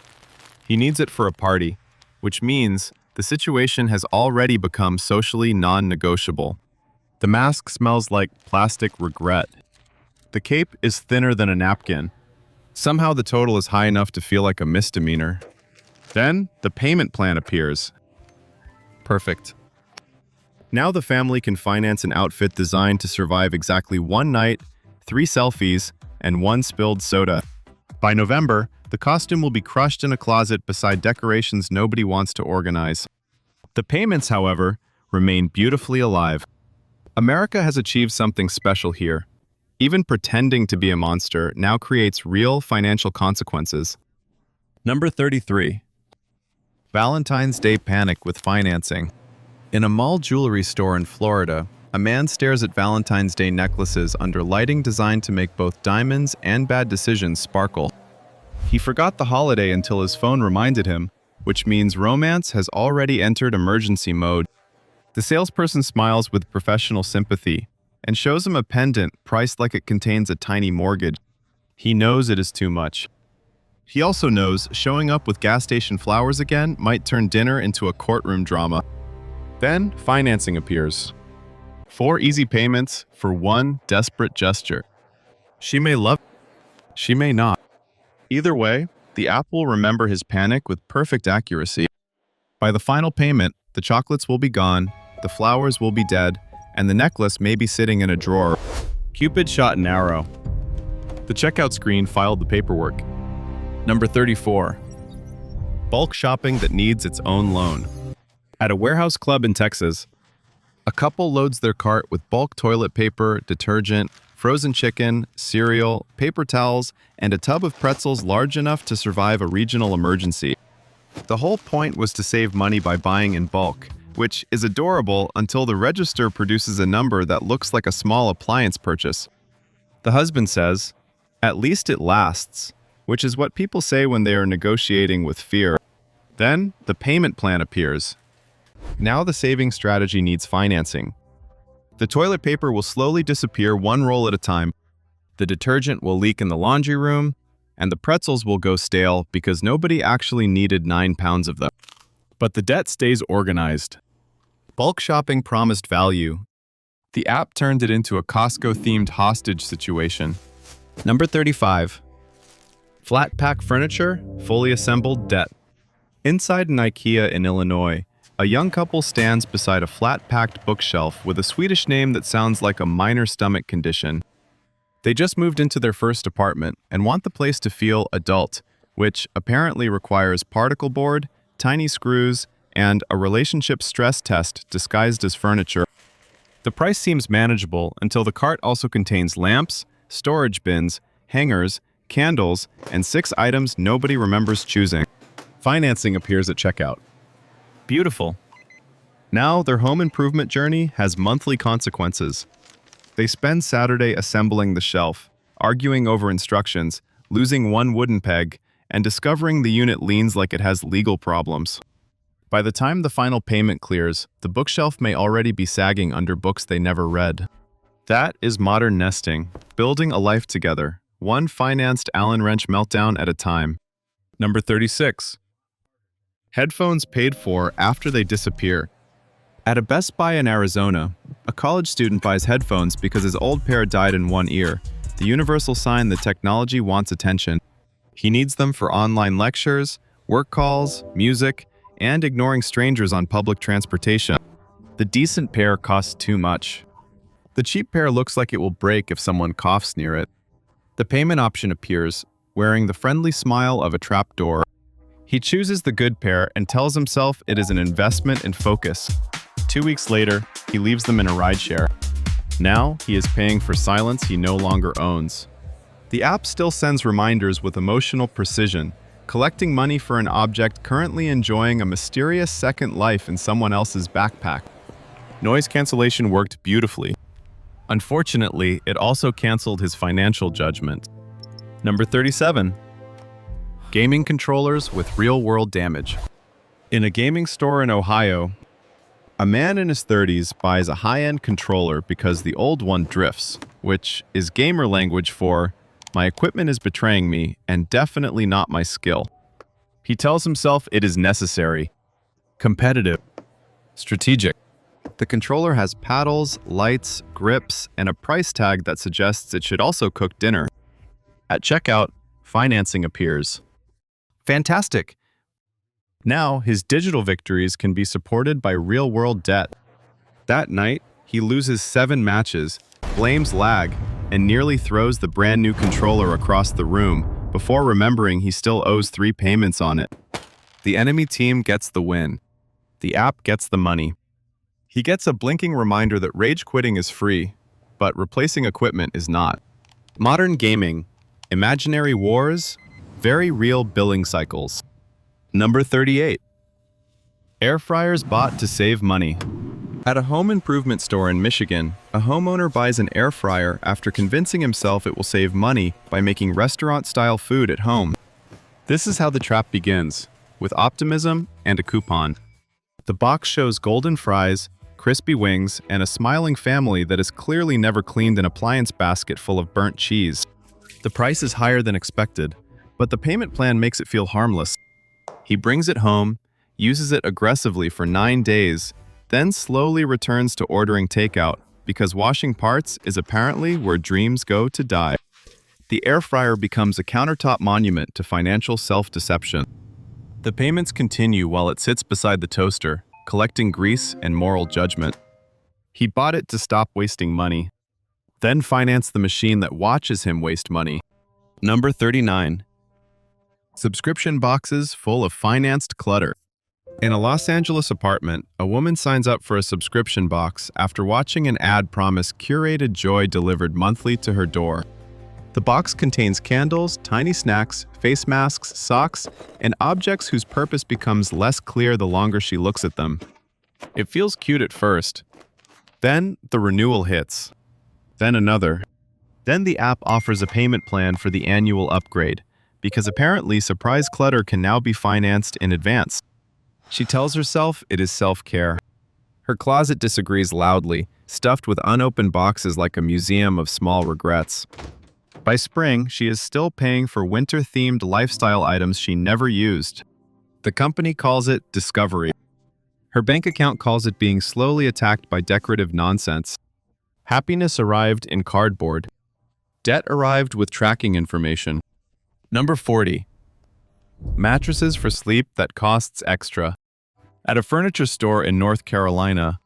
He needs it for a party, which means the situation has already become socially non-negotiable. The mask smells like plastic regret. The cape is thinner than a napkin. Somehow the total is high enough to feel like a misdemeanor. Then, the payment plan appears. Perfect. Now the family can finance an outfit designed to survive exactly one night, 3 selfies, and 1 spilled soda. By November, the costume will be crushed in a closet beside decorations nobody wants to organize. The payments, however, remain beautifully alive. America has achieved something special here. Even pretending to be a monster now creates real financial consequences. Number 33. Valentine's Day panic with financing. In a mall jewelry store in Florida, a man stares at Valentine's Day necklaces under lighting designed to make both diamonds and bad decisions sparkle. He forgot the holiday until his phone reminded him, which means romance has already entered emergency mode. The salesperson smiles with professional sympathy and shows him a pendant priced like it contains a tiny mortgage. He knows it is too much. He also knows showing up with gas station flowers again might turn dinner into a courtroom drama. Then, financing appears. 4 easy payments for 1 desperate gesture. She may love it. She may not. Either way, the app will remember his panic with perfect accuracy. By the final payment, the chocolates will be gone, the flowers will be dead, and the necklace may be sitting in a drawer. Cupid shot an arrow. The checkout screen filed the paperwork. Number 34. Bulk shopping that needs its own loan. At a warehouse club in Texas, a couple loads their cart with bulk toilet paper, detergent, frozen chicken, cereal, paper towels, and a tub of pretzels large enough to survive a regional emergency. The whole point was to save money by buying in bulk, which is adorable until the register produces a number that looks like a small appliance purchase. The husband says, "At least it lasts," which is what people say when they are negotiating with fear. Then, the payment plan appears. Now the saving strategy needs financing. The toilet paper will slowly disappear one roll at a time, the detergent will leak in the laundry room, and the pretzels will go stale because nobody actually needed 9 pounds of them. But the debt stays organized. Bulk shopping promised value. The app turned it into a Costco-themed hostage situation. Number 35. Flat pack furniture, fully assembled debt. Inside an IKEA in Illinois, a young couple stands beside a flat-packed bookshelf with a Swedish name that sounds like a minor stomach condition. They just moved into their first apartment and want the place to feel adult, which apparently requires particle board, tiny screws, and a relationship stress test disguised as furniture. The price seems manageable until the cart also contains lamps, storage bins, hangers, candles, and 6 items nobody remembers choosing. Financing appears at checkout. Beautiful. Now their home improvement journey has monthly consequences. They spend Saturday assembling the shelf, arguing over instructions, losing one wooden peg, and discovering the unit leans like it has legal problems. By the time the final payment clears, the bookshelf may already be sagging under books they never read. That is modern nesting, building a life together, one financed Allen wrench meltdown at a time. Number 36. Headphones paid for after they disappear. At a Best Buy in Arizona, a college student buys headphones because his old pair died in one ear, the universal sign that technology wants attention. He needs them for online lectures, work calls, music, and ignoring strangers on public transportation. The decent pair costs too much. The cheap pair looks like it will break if someone coughs near it. The payment option appears, wearing the friendly smile of a trapdoor. He chooses the good pair and tells himself it is an investment in focus. 2 weeks later, he leaves them in a rideshare. Now, he is paying for silence he no longer owns. The app still sends reminders with emotional precision, collecting money for an object currently enjoying a mysterious second life in someone else's backpack. Noise cancellation worked beautifully. Unfortunately, it also canceled his financial judgment. Number 37. Gaming controllers with real-world damage. In a gaming store in Ohio, a man in his 30s buys a high-end controller because the old one drifts, which is gamer language for, "My equipment is betraying me, and definitely not my skill." He tells himself it is necessary, competitive, strategic. The controller has paddles, lights, grips, and a price tag that suggests it should also cook dinner. At checkout, financing appears. Fantastic! Now, his digital victories can be supported by real-world debt. That night, he loses 7 matches, blames lag, and nearly throws the brand-new controller across the room before remembering he still owes 3 payments on it. The enemy team gets the win. The app gets the money. He gets a blinking reminder that rage quitting is free, but replacing equipment is not. Modern gaming, imaginary wars, very real billing cycles. Number 38. Air fryers bought to save money. At a home improvement store in Michigan, a homeowner buys an air fryer after convincing himself it will save money by making restaurant-style food at home. This is how the trap begins, with optimism and a coupon. The box shows golden fries, crispy wings, and a smiling family that has clearly never cleaned an appliance basket full of burnt cheese. The price is higher than expected, but the payment plan makes it feel harmless. He brings it home, uses it aggressively for 9 days, then slowly returns to ordering takeout because washing parts is apparently where dreams go to die. The air fryer becomes a countertop monument to financial self-deception. The payments continue while it sits beside the toaster, collecting grease and moral judgment. He bought it to stop wasting money, then financed the machine that watches him waste money. Number 39. Subscription boxes full of financed clutter. In a Los Angeles apartment, a woman signs up for a subscription box after watching an ad promise curated joy delivered monthly to her door. The box contains candles, tiny snacks, face masks, socks, and objects whose purpose becomes less clear the longer she looks at them. It feels cute at first. Then the renewal hits. Then another. Then the app offers a payment plan for the annual upgrade, because apparently surprise clutter can now be financed in advance. She tells herself it is self-care. Her closet disagrees loudly, stuffed with unopened boxes like a museum of small regrets. By spring, she is still paying for winter-themed lifestyle items she never used. The company calls it Discovery. Her bank account calls it being slowly attacked by decorative nonsense. Happiness arrived in cardboard. Debt arrived with tracking information. Number 40. Mattresses for sleep that costs extra. At a furniture store in North Carolina,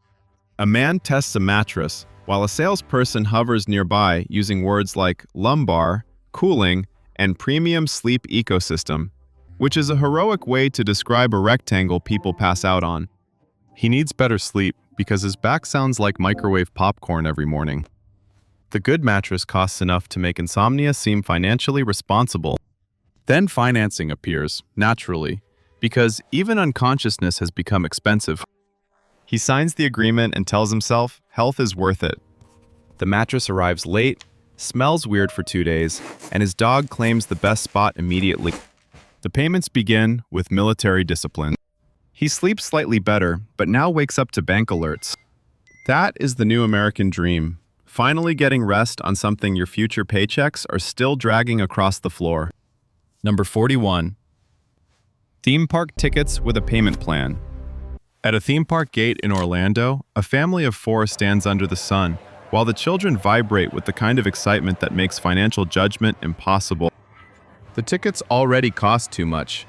a man tests a mattress while a salesperson hovers nearby using words like lumbar, cooling, and premium sleep ecosystem, which is a heroic way to describe a rectangle people pass out on. He needs better sleep because his back sounds like microwave popcorn every morning. The good mattress costs enough to make insomnia seem financially responsible. Then financing appears, naturally, because even unconsciousness has become expensive. He signs the agreement and tells himself health is worth it. The mattress arrives late, smells weird for 2 days, and his dog claims the best spot immediately. The payments begin with military discipline. He sleeps slightly better, but now wakes up to bank alerts. That is the new American dream. Finally getting rest on something your future paychecks are still dragging across the floor. Number 41. Theme park tickets with a payment plan. At a theme park gate in Orlando, a family of 4 stands under the sun, while the children vibrate with the kind of excitement that makes financial judgment impossible. The tickets already cost too much.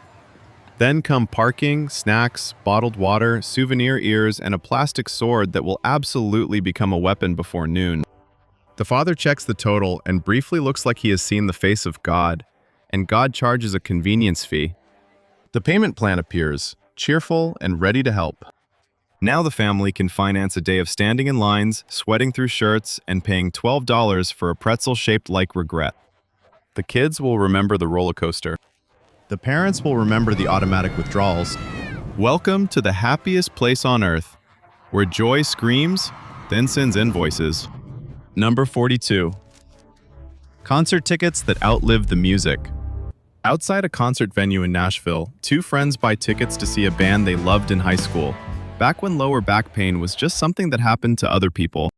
Then come parking, snacks, bottled water, souvenir ears, and a plastic sword that will absolutely become a weapon before noon. The father checks the total and briefly looks like he has seen the face of God, and God charges a convenience fee. The payment plan appears, cheerful and ready to help. Now the family can finance a day of standing in lines, sweating through shirts, and paying $12 for a pretzel shaped like regret. The kids will remember the roller coaster. The parents will remember the automatic withdrawals. Welcome to the happiest place on earth, where joy screams, then sends invoices. Number 42. Concert tickets that outlive the music. Outside a concert venue in Nashville, 2 friends buy tickets to see a band they loved in high school, back when lower back pain was just something that happened to other people.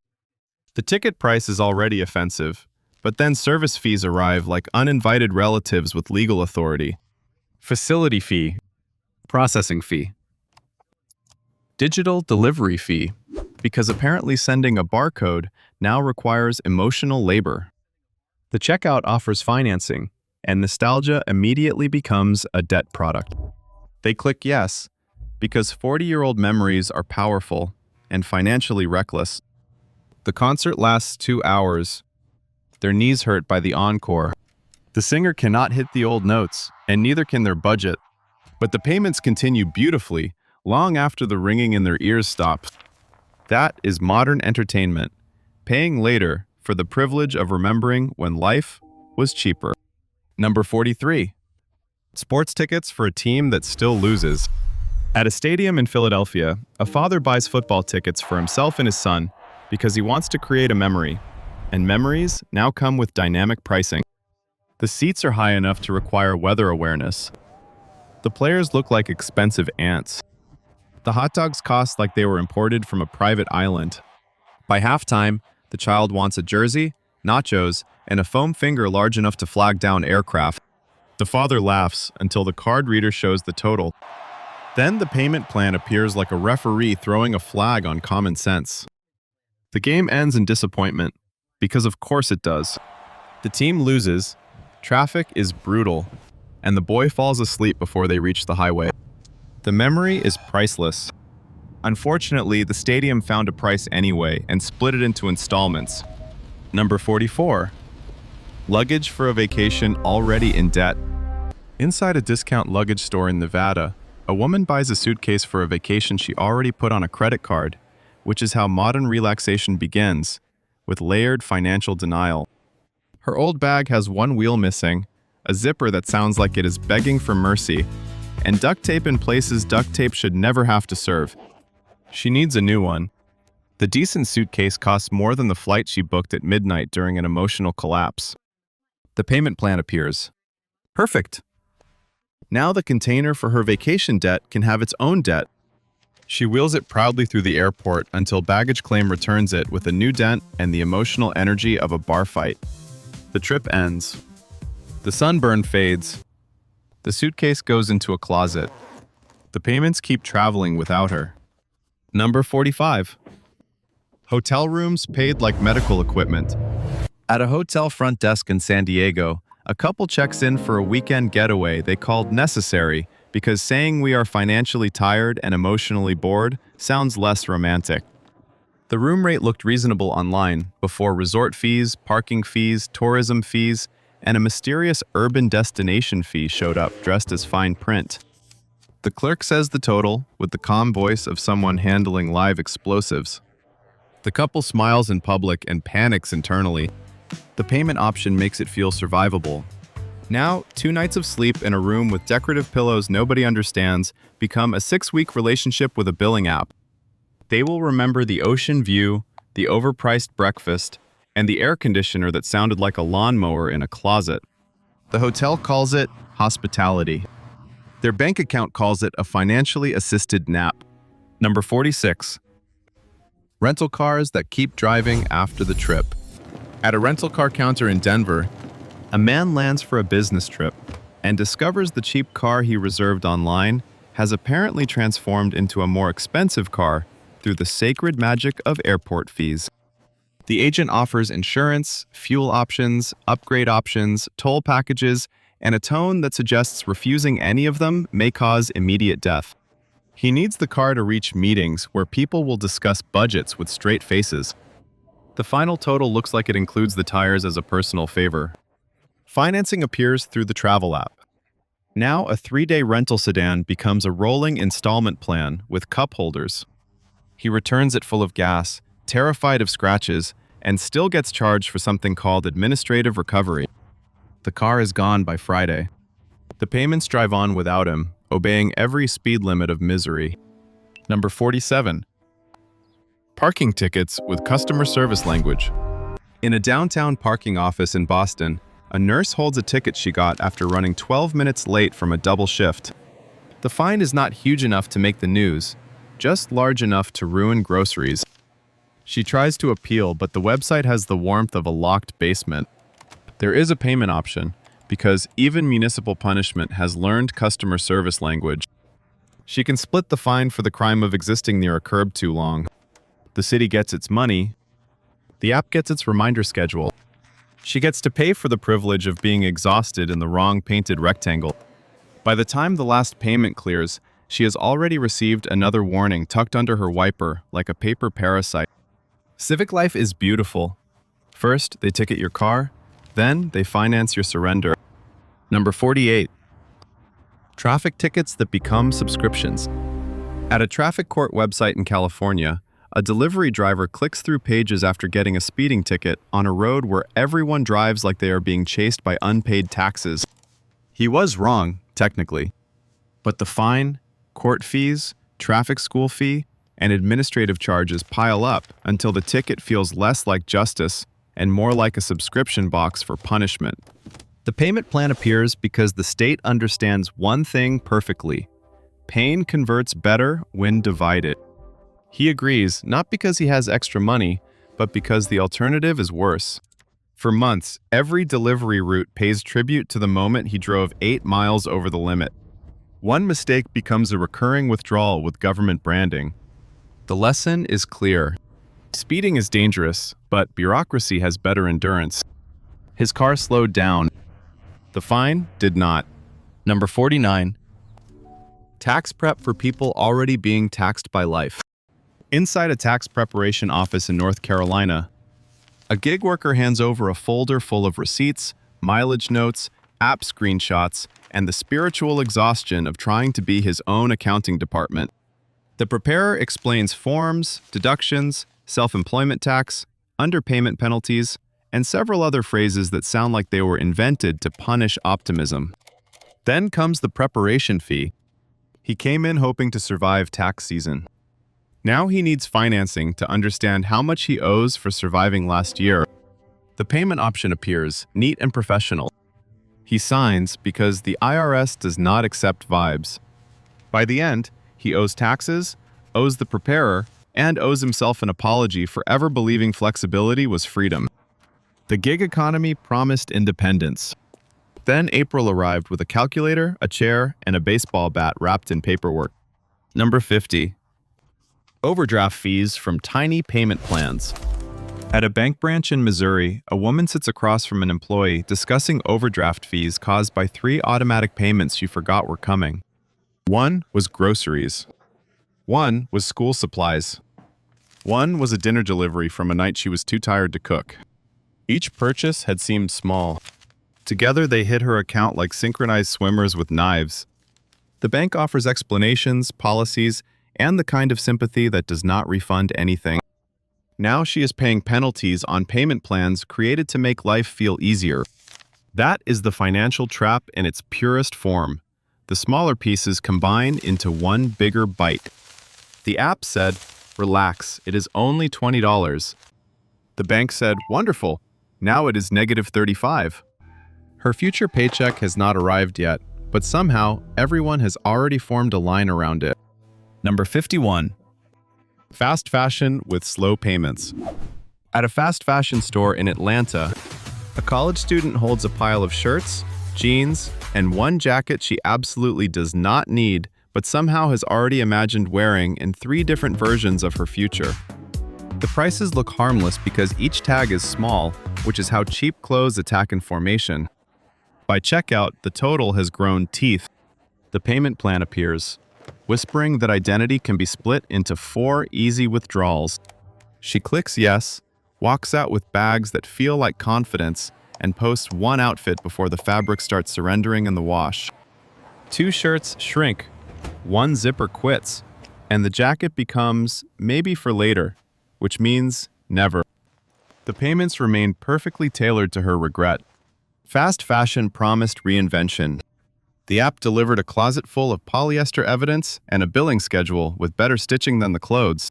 The ticket price is already offensive, but then service fees arrive like uninvited relatives with legal authority. Facility fee, processing fee, digital delivery fee, because apparently sending a barcode now requires emotional labor. The checkout offers financing, and nostalgia immediately becomes a debt product. They click yes, because 40-year-old memories are powerful and financially reckless. The concert lasts 2 hours. Their knees hurt by the encore. The singer cannot hit the old notes, and neither can their budget. But the payments continue beautifully, long after the ringing in their ears stops. That is modern entertainment, paying later for the privilege of remembering when life was cheaper. Number 43. Sports tickets for a team that still loses. At a stadium in Philadelphia, a father buys football tickets for himself and his son because he wants to create a memory, and memories now come with dynamic pricing. The seats are high enough to require weather awareness. The players look like expensive ants. The hot dogs cost like they were imported from a private island. By halftime, the child wants a jersey, nachos, and a foam finger large enough to flag down aircraft. The father laughs until the card reader shows the total. Then the payment plan appears like a referee throwing a flag on common sense. The game ends in disappointment, because of course it does. The team loses, traffic is brutal, and the boy falls asleep before they reach the highway. The memory is priceless. Unfortunately, the stadium found a price anyway and split it into installments. Number 44. Luggage for a vacation already in debt. Inside a discount luggage store in Nevada, a woman buys a suitcase for a vacation she already put on a credit card, which is how modern relaxation begins, with layered financial denial. Her old bag has one wheel missing, a zipper that sounds like it is begging for mercy, and duct tape in places duct tape should never have to serve. She needs a new one. The decent suitcase costs more than the flight she booked at midnight during an emotional collapse. The payment plan appears. Perfect. Now the container for her vacation debt can have its own debt. She wheels it proudly through the airport until baggage claim returns it with a new dent and the emotional energy of a bar fight. The trip ends. The sunburn fades. The suitcase goes into a closet. The payments keep traveling without her. Number 45. Hotel rooms paid like medical equipment. At a hotel front desk in San Diego, a couple checks in for a weekend getaway they called necessary because saying we are financially tired and emotionally bored sounds less romantic. The room rate looked reasonable online before resort fees, parking fees, tourism fees, and a mysterious urban destination fee showed up dressed as fine print. The clerk says the total with the calm voice of someone handling live explosives. The couple smiles in public and panics internally. The payment option makes it feel survivable. Now, 2 nights of sleep in a room with decorative pillows nobody understands become a 6-week relationship with a billing app. They will remember the ocean view, the overpriced breakfast, and the air conditioner that sounded like a lawnmower in a closet. The hotel calls it hospitality. Their bank account calls it a financially assisted nap. Number 46. Rental cars that keep driving after the trip. At a rental car counter in Denver, a man lands for a business trip and discovers the cheap car he reserved online has apparently transformed into a more expensive car through the sacred magic of airport fees. The agent offers insurance, fuel options, upgrade options, toll packages, and a tone that suggests refusing any of them may cause immediate death. He needs the car to reach meetings where people will discuss budgets with straight faces. The final total looks like it includes the tires as a personal favor. Financing appears through the travel app. Now a 3-day rental sedan becomes a rolling installment plan with cup holders. He returns it full of gas, terrified of scratches, and still gets charged for something called administrative recovery. The car is gone by Friday. The payments drive on without him, obeying every speed limit of misery. Number 47. Parking tickets with customer service language. In a downtown parking office in Boston, a nurse holds a ticket she got after running 12 minutes late from a double shift. The fine is not huge enough to make the news, just large enough to ruin groceries. She tries to appeal, but the website has the warmth of a locked basement. There is a payment option, because even municipal punishment has learned customer service language. She can split the fine for the crime of existing near a curb too long. The city gets its money. The app gets its reminder schedule. She gets to pay for the privilege of being exhausted in the wrong painted rectangle. By the time the last payment clears, she has already received another warning tucked under her wiper like a paper parasite. Civic life is beautiful. First, they ticket your car. Then, they finance your surrender. Number 48. Traffic tickets that become subscriptions. At a traffic court website in California, a delivery driver clicks through pages after getting a speeding ticket on a road where everyone drives like they are being chased by unpaid taxes. He was wrong, technically. But the fine, court fees, traffic school fee, and administrative charges pile up until the ticket feels less like justice and more like a subscription box for punishment. The payment plan appears because the state understands one thing perfectly. Pain converts better when divided. He agrees, not because he has extra money, but because the alternative is worse. For months, every delivery route pays tribute to the moment he drove 8 miles over the limit. One mistake becomes a recurring withdrawal with government branding. The lesson is clear. Speeding is dangerous, but bureaucracy has better endurance. His car slowed down. The fine did not. Number 49. Tax prep for people already being taxed by life. Inside a tax preparation office in North Carolina, a gig worker hands over a folder full of receipts, mileage notes, app screenshots, and the spiritual exhaustion of trying to be his own accounting department. The preparer explains forms, deductions, self-employment tax, underpayment penalties, and several other phrases that sound like they were invented to punish optimism. Then comes the preparation fee. He came in hoping to survive tax season. Now he needs financing to understand how much he owes for surviving last year. The payment option appears, neat and professional. He signs because the IRS does not accept vibes. By the end, he owes taxes, owes the preparer, and owes himself an apology for ever believing flexibility was freedom. The gig economy promised independence. Then April arrived with a calculator, a chair, and a baseball bat wrapped in paperwork. Number 50. Overdraft fees from tiny payment plans. At a bank branch in Missouri, a woman sits across from an employee discussing overdraft fees caused by 3 automatic payments she forgot were coming. One was groceries. One was school supplies. One was a dinner delivery from a night she was too tired to cook. Each purchase had seemed small. Together they hit her account like synchronized swimmers with knives. The bank offers explanations, policies, and the kind of sympathy that does not refund anything. Now she is paying penalties on payment plans created to make life feel easier. That is the financial trap in its purest form. The smaller pieces combine into one bigger bite. The app said, "Relax, it is only $20. The bank said, "Wonderful, now it is -35. Her future paycheck has not arrived yet, but somehow everyone has already formed a line around it. Number 51. Fast fashion with slow payments. At a fast fashion store in Atlanta, a college student holds a pile of shirts, jeans, and one jacket she absolutely does not need, but somehow has already imagined wearing in 3 different versions of her future. The prices look harmless because each tag is small, which is how cheap clothes attack in formation. By checkout, the total has grown teeth. The payment plan appears, whispering that identity can be split into 4 easy withdrawals. She clicks yes, walks out with bags that feel like confidence, and posts one outfit before the fabric starts surrendering in the wash. 2 shirts shrink, 1 zipper quits, and the jacket becomes maybe for later, which means never. The payments remain perfectly tailored to her regret. Fast fashion promised reinvention. The app delivered a closet full of polyester evidence and a billing schedule with better stitching than the clothes.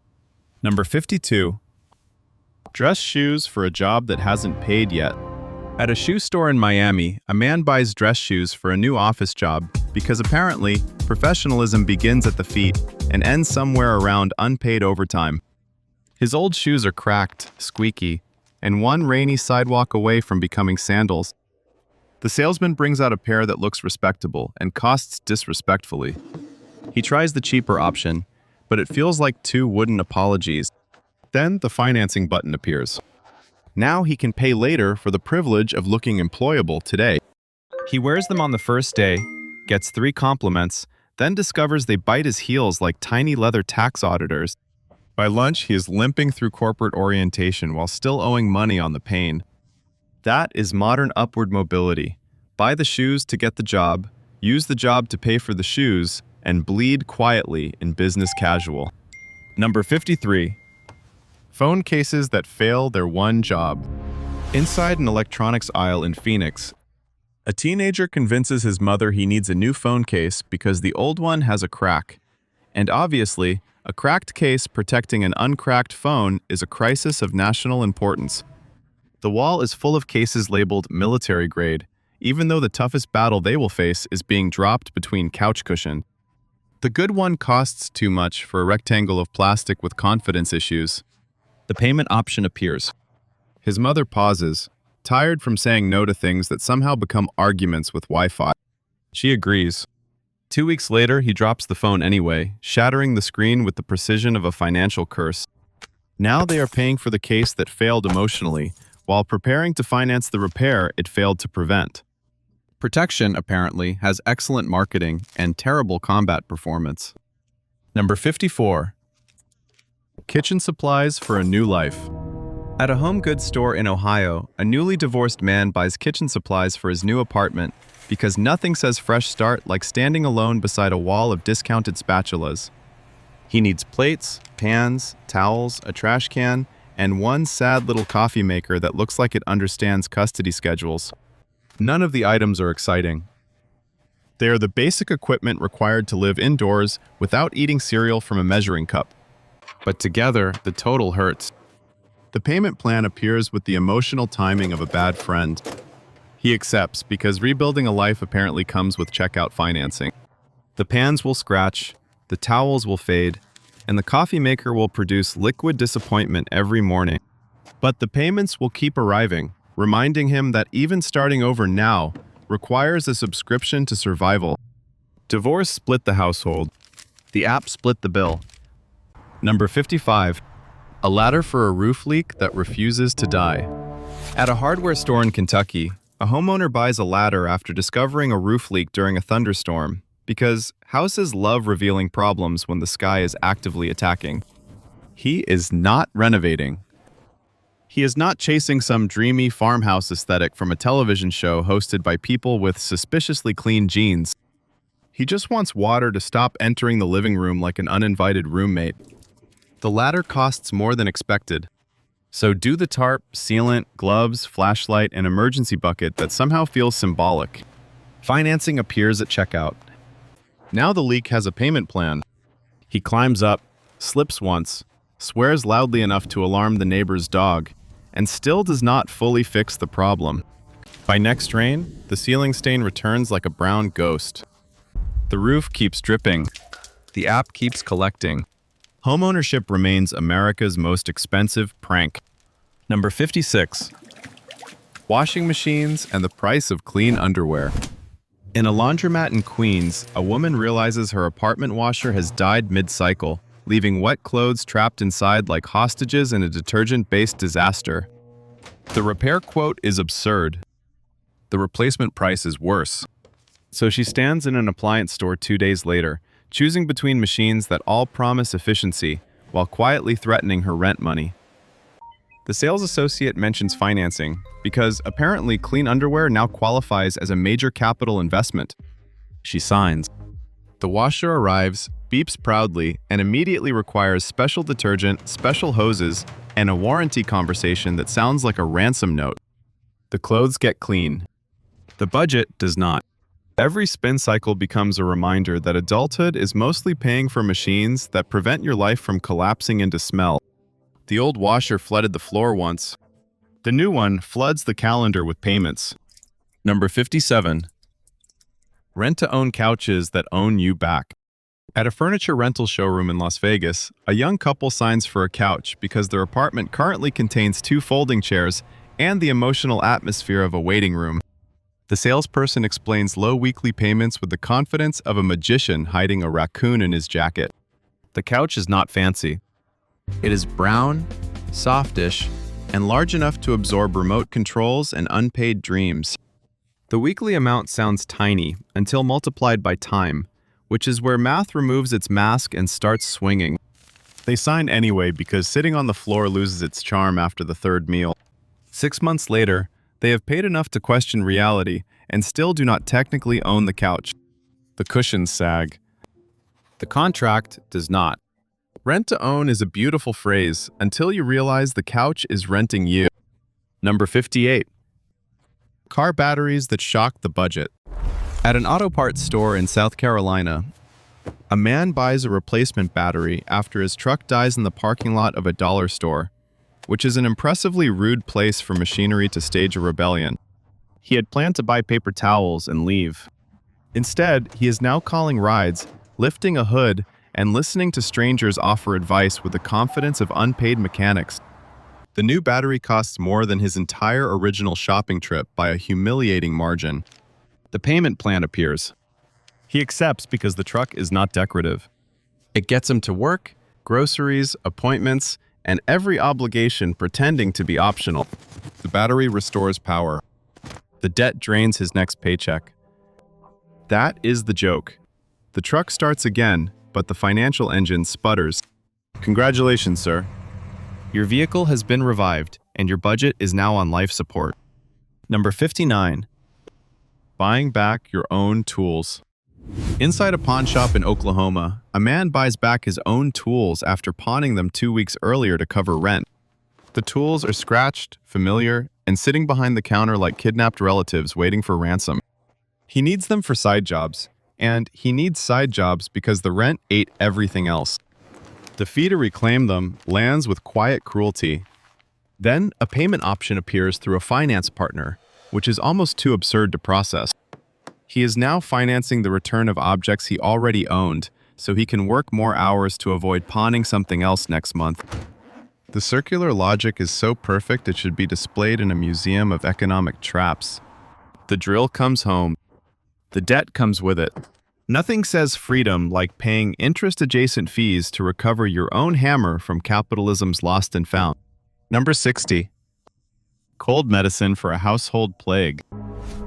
Number 52. Dress shoes for a job that hasn't paid yet. At a shoe store in Miami, a man buys dress shoes for a new office job because apparently professionalism begins at the feet and ends somewhere around unpaid overtime. His old shoes are cracked, squeaky, and one rainy sidewalk away from becoming sandals. The salesman brings out a pair that looks respectable and costs disrespectfully. He tries the cheaper option, but it feels like 2 wooden apologies. Then the financing button appears. Now he can pay later for the privilege of looking employable today. He wears them on the first day, gets 3 compliments, then discovers they bite his heels like tiny leather tax auditors. By lunch, he is limping through corporate orientation while still owing money on the pain. That is modern upward mobility. Buy the shoes to get the job, use the job to pay for the shoes, and bleed quietly in business casual. Number 53. Phone cases that fail their one job. Inside an electronics aisle in Phoenix, a teenager convinces his mother he needs a new phone case because the old one has a crack. And obviously, a cracked case protecting an uncracked phone is a crisis of national importance. The wall is full of cases labeled military grade, even though the toughest battle they will face is being dropped between couch cushion. The good one costs too much for a rectangle of plastic with confidence issues. The payment option appears. His mother pauses, tired from saying no to things that somehow become arguments with Wi-Fi. She agrees. 2 weeks later, he drops the phone anyway, shattering the screen with the precision of a financial curse. Now they are paying for the case that failed emotionally, while preparing to finance the repair it failed to prevent. Protection, apparently, has excellent marketing and terrible combat performance. Number 54. Kitchen supplies for a new life. At a home goods store in Ohio, a newly divorced man buys kitchen supplies for his new apartment because nothing says fresh start like standing alone beside a wall of discounted spatulas. He needs plates, pans, towels, a trash can, and one sad little coffee maker that looks like it understands custody schedules. None of the items are exciting. They are the basic equipment required to live indoors without eating cereal from a measuring cup. But together, the total hurts. The payment plan appears with the emotional timing of a bad friend. He accepts because rebuilding a life apparently comes with checkout financing. The pans will scratch, the towels will fade, and the coffee maker will produce liquid disappointment every morning. But the payments will keep arriving, reminding him that even starting over now requires a subscription to survival. Divorce split the household. The app split the bill. Number 55. A ladder for a roof leak that refuses to die. At a hardware store in Kentucky, a homeowner buys a ladder after discovering a roof leak during a thunderstorm because houses love revealing problems when the sky is actively attacking. He is not renovating. He is not chasing some dreamy farmhouse aesthetic from a television show hosted by people with suspiciously clean jeans. He just wants water to stop entering the living room like an uninvited roommate. The ladder costs more than expected. So do the tarp, sealant, gloves, flashlight, and emergency bucket that somehow feels symbolic. Financing appears at checkout. Now the leak has a payment plan. He climbs up, slips once, swears loudly enough to alarm the neighbor's dog, and still does not fully fix the problem. By next rain, the ceiling stain returns like a brown ghost. The roof keeps dripping. The app keeps collecting. Homeownership remains America's most expensive prank. Number 56. Washing machines and the price of clean underwear. In a laundromat in Queens, a woman realizes her apartment washer has died mid-cycle, leaving wet clothes trapped inside like hostages in a detergent-based disaster. The repair quote is absurd. The replacement price is worse. So she stands in an appliance store 2 days later, choosing between machines that all promise efficiency while quietly threatening her rent money. The sales associate mentions financing because apparently clean underwear now qualifies as a major capital investment. She signs. The washer arrives, beeps proudly, and immediately requires special detergent, special hoses, and a warranty conversation that sounds like a ransom note. The clothes get clean. The budget does not. Every spin cycle becomes a reminder that adulthood is mostly paying for machines that prevent your life from collapsing into smell. The old washer flooded the floor once. The new one floods the calendar with payments. Number 57. Rent-to-own couches that own you back. At a furniture rental showroom in Las Vegas, a young couple signs for a couch because their apartment currently contains 2 folding chairs and the emotional atmosphere of a waiting room. The salesperson explains low weekly payments with the confidence of a magician hiding a raccoon in his jacket. The couch is not fancy. It is brown, softish, and large enough to absorb remote controls and unpaid dreams. The weekly amount sounds tiny until multiplied by time, which is where math removes its mask and starts swinging. They sign anyway because sitting on the floor loses its charm after the 3rd meal. 6 months later, they have paid enough to question reality and still do not technically own the couch. The cushions sag. The contract does not. Rent to own is a beautiful phrase until you realize the couch is renting you. Number 58. Car batteries that shock the budget. At an auto parts store in South Carolina, a man buys a replacement battery after his truck dies in the parking lot of a dollar store, which is an impressively rude place for machinery to stage a rebellion. He had planned to buy paper towels and leave. Instead, he is now calling rides, lifting a hood, and listening to strangers offer advice with the confidence of unpaid mechanics. The new battery costs more than his entire original shopping trip by a humiliating margin. The payment plan appears. He accepts because the truck is not decorative. It gets him to work, groceries, appointments, and every obligation pretending to be optional. The battery restores power. The debt drains his next paycheck. That is the joke. The truck starts again, but the financial engine sputters. Congratulations, sir. Your vehicle has been revived, and your budget is now on life support. Number 59. Buying back your own tools. Inside a pawn shop in Oklahoma, a man buys back his own tools after pawning them 2 weeks earlier to cover rent. The tools are scratched, familiar, and sitting behind the counter like kidnapped relatives waiting for ransom. He needs them for side jobs, and he needs side jobs because the rent ate everything else. The fee to reclaim them lands with quiet cruelty. Then, a payment option appears through a finance partner, which is almost too absurd to process. He is now financing the return of objects he already owned, so he can work more hours to avoid pawning something else next month. The circular logic is so perfect it should be displayed in a museum of economic traps. The drill comes home. The debt comes with it. Nothing says freedom like paying interest-adjacent fees to recover your own hammer from capitalism's lost and found. Number 60. Cold medicine for a household plague.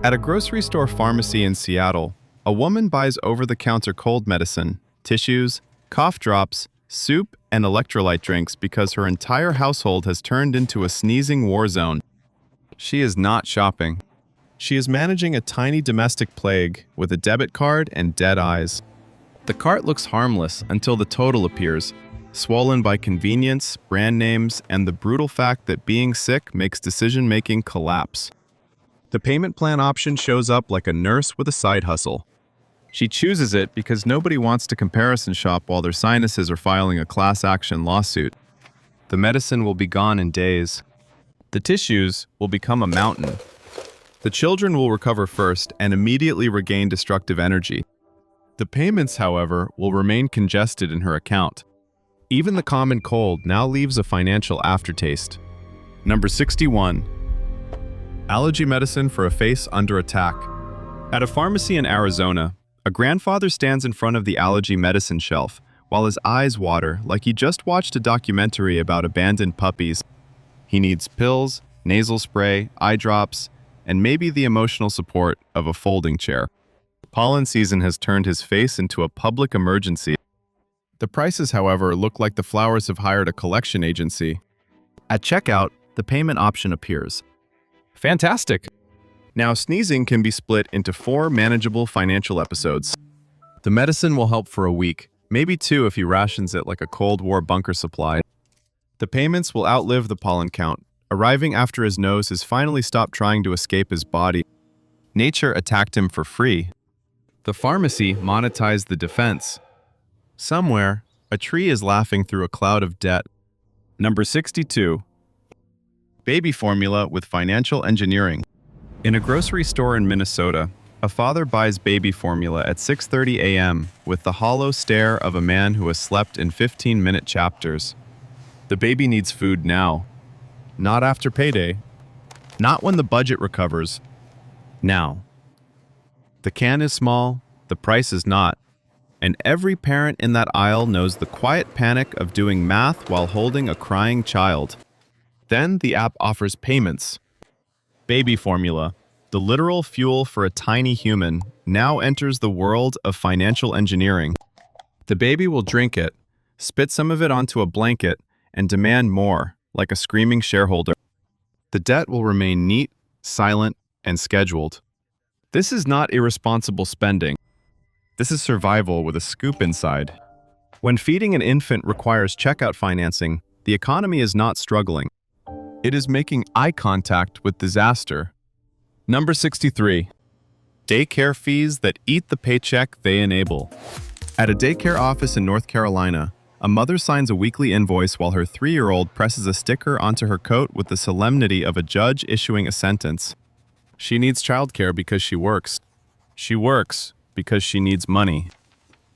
At a grocery store pharmacy in Seattle, a woman buys over-the-counter cold medicine, tissues, cough drops, soup, and electrolyte drinks because her entire household has turned into a sneezing war zone. She is not shopping. She is managing a tiny domestic plague with a debit card and dead eyes. The cart looks harmless until the total appears, swollen by convenience, brand names, and the brutal fact that being sick makes decision-making collapse. The payment plan option shows up like a nurse with a side hustle. She chooses it because nobody wants to comparison shop while their sinuses are filing a class action lawsuit. The medicine will be gone in days. The tissues will become a mountain. The children will recover first and immediately regain destructive energy. The payments, however, will remain congested in her account. Even the common cold now leaves a financial aftertaste. Number 61. Allergy medicine for a face under attack. At a pharmacy in Arizona, a grandfather stands in front of the allergy medicine shelf while his eyes water like he just watched a documentary about abandoned puppies. He needs pills, nasal spray, eye drops, and maybe the emotional support of a folding chair. Pollen season has turned his face into a public emergency. The prices, however, look like the flowers have hired a collection agency. At checkout, the payment option appears. Fantastic! Now sneezing can be split into 4 manageable financial episodes. The medicine will help for a week, maybe 2 if he rations it like a Cold War bunker supply. The payments will outlive the pollen count, arriving after his nose has finally stopped trying to escape his body. Nature attacked him for free. The pharmacy monetized the defense. Somewhere, a tree is laughing through a cloud of debt. Number 62. Baby formula with financial engineering. In a grocery store in Minnesota, a father buys baby formula at 6:30 a.m. with the hollow stare of a man who has slept in 15-minute chapters. The baby needs food now. Not after payday. Not when the budget recovers. Now. The can is small, the price is not. And every parent in that aisle knows the quiet panic of doing math while holding a crying child. Then the app offers payments. Baby formula, the literal fuel for a tiny human, now enters the world of financial engineering. The baby will drink it, spit some of it onto a blanket, and demand more, like a screaming shareholder. The debt will remain neat, silent, and scheduled. This is not irresponsible spending. This is survival with a scoop inside. When feeding an infant requires checkout financing, the economy is not struggling. It is making eye contact with disaster. Number 63. Daycare fees that eat the paycheck they enable. At a daycare office in North Carolina, a mother signs a weekly invoice while her 3-year-old presses a sticker onto her coat with the solemnity of a judge issuing a sentence. She needs childcare because she works. She works because she needs money.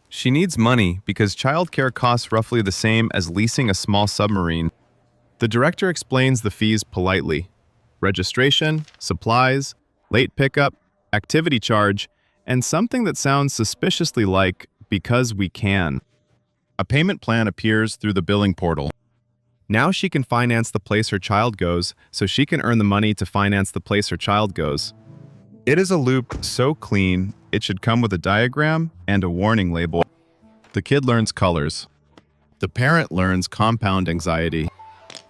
She needs money because childcare costs roughly the same as leasing a small submarine. The director explains the fees politely. Registration, supplies, late pickup, activity charge, and something that sounds suspiciously like because we can. A payment plan appears through the billing portal. Now she can finance the place her child goes, so she can earn the money to finance the place her child goes. It is a loop so clean, it should come with a diagram and a warning label. The kid learns colors. The parent learns compound anxiety.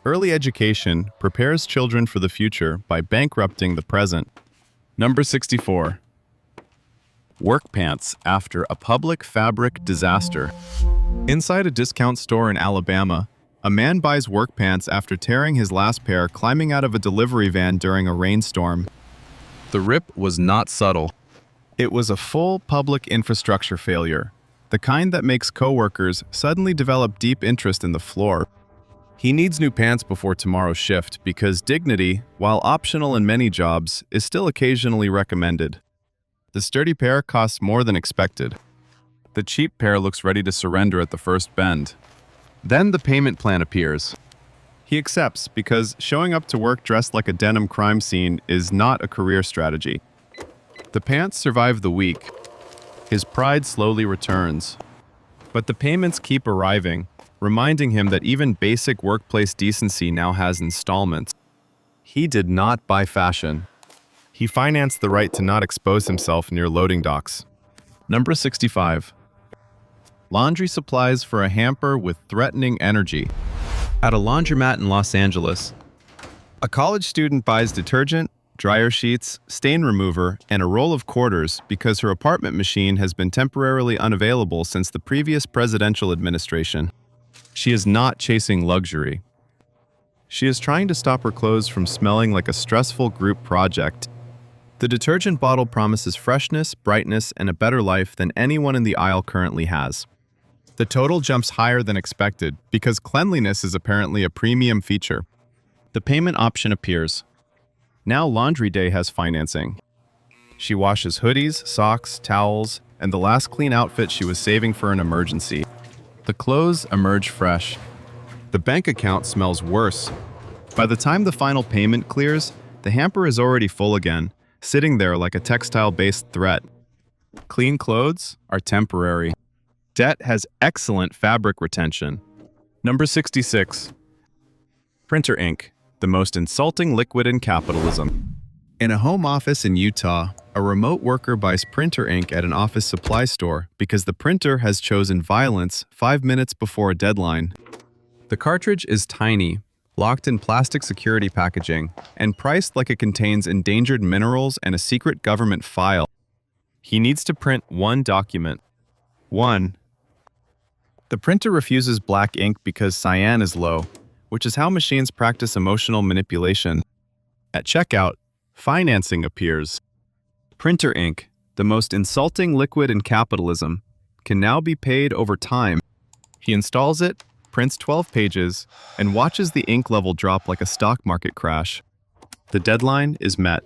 Early education prepares children for the future by bankrupting the present. Number 64. Work pants after a public fabric disaster. Inside a discount store in Alabama, a man buys work pants after tearing his last pair climbing out of a delivery van during a rainstorm. The rip was not subtle. It was a full public infrastructure failure, the kind that makes coworkers suddenly develop deep interest in the floor. He needs new pants before tomorrow's shift because dignity, while optional in many jobs, is still occasionally recommended. The sturdy pair costs more than expected. The cheap pair looks ready to surrender at the first bend. Then the payment plan appears. He accepts because showing up to work dressed like a denim crime scene is not a career strategy. The pants survive the week. His pride slowly returns. But the payments keep arriving, reminding him that even basic workplace decency now has installments. He did not buy fashion. He financed the right to not expose himself near loading docks. Number 65. Laundry supplies for a hamper with threatening energy. At a laundromat in Los Angeles, a college student buys detergent, dryer sheets, stain remover, and a roll of quarters because her apartment machine has been temporarily unavailable since the previous presidential administration. She is not chasing luxury. She is trying to stop her clothes from smelling like a stressful group project. The detergent bottle promises freshness, brightness, and a better life than anyone in the aisle currently has. The total jumps higher than expected because cleanliness is apparently a premium feature. The payment option appears. Now Laundry Day has financing. She washes hoodies, socks, towels, and the last clean outfit she was saving for an emergency. The clothes emerge fresh. The bank account smells worse. By the time the final payment clears, the hamper is already full again, sitting there like a textile-based threat. Clean clothes are temporary. Debt has excellent fabric retention. Number 66. Printer ink, the most insulting liquid in capitalism. In a home office in Utah, a remote worker buys printer ink at an office supply store because the printer has chosen violence 5 minutes before a deadline. The cartridge is tiny, locked in plastic security packaging, and priced like it contains endangered minerals and a secret government file. He needs to print one document. 1. The printer refuses black ink because cyan is low, which is how machines practice emotional manipulation. At checkout, financing appears. Printer ink, the most insulting liquid in capitalism, can now be paid over time. He installs it, prints 12 pages, and watches the ink level drop like a stock market crash. The deadline is met.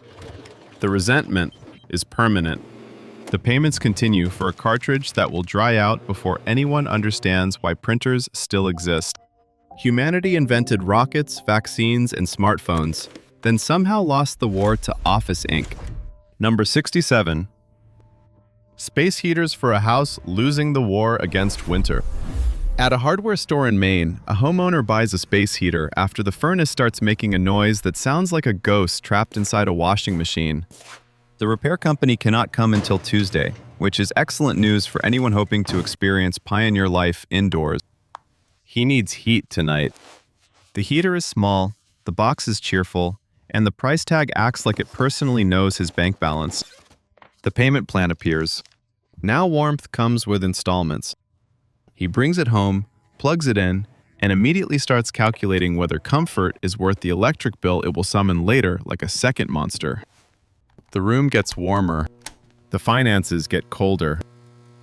The resentment is permanent. The payments continue for a cartridge that will dry out before anyone understands why printers still exist. Humanity invented rockets, vaccines, and smartphones, then somehow lost the war to office ink. Number 67. Space heaters for a house losing the war against winter. At a hardware store in Maine, a homeowner buys a space heater after the furnace starts making a noise that sounds like a ghost trapped inside a washing machine. The repair company cannot come until Tuesday, which is excellent news for anyone hoping to experience pioneer life indoors. He needs heat tonight. The heater is small, the box is cheerful, and the price tag acts like it personally knows his bank balance. The payment plan appears. Now warmth comes with installments. He brings it home, plugs it in, and immediately starts calculating whether comfort is worth the electric bill it will summon later like a second monster. The room gets warmer. The finances get colder.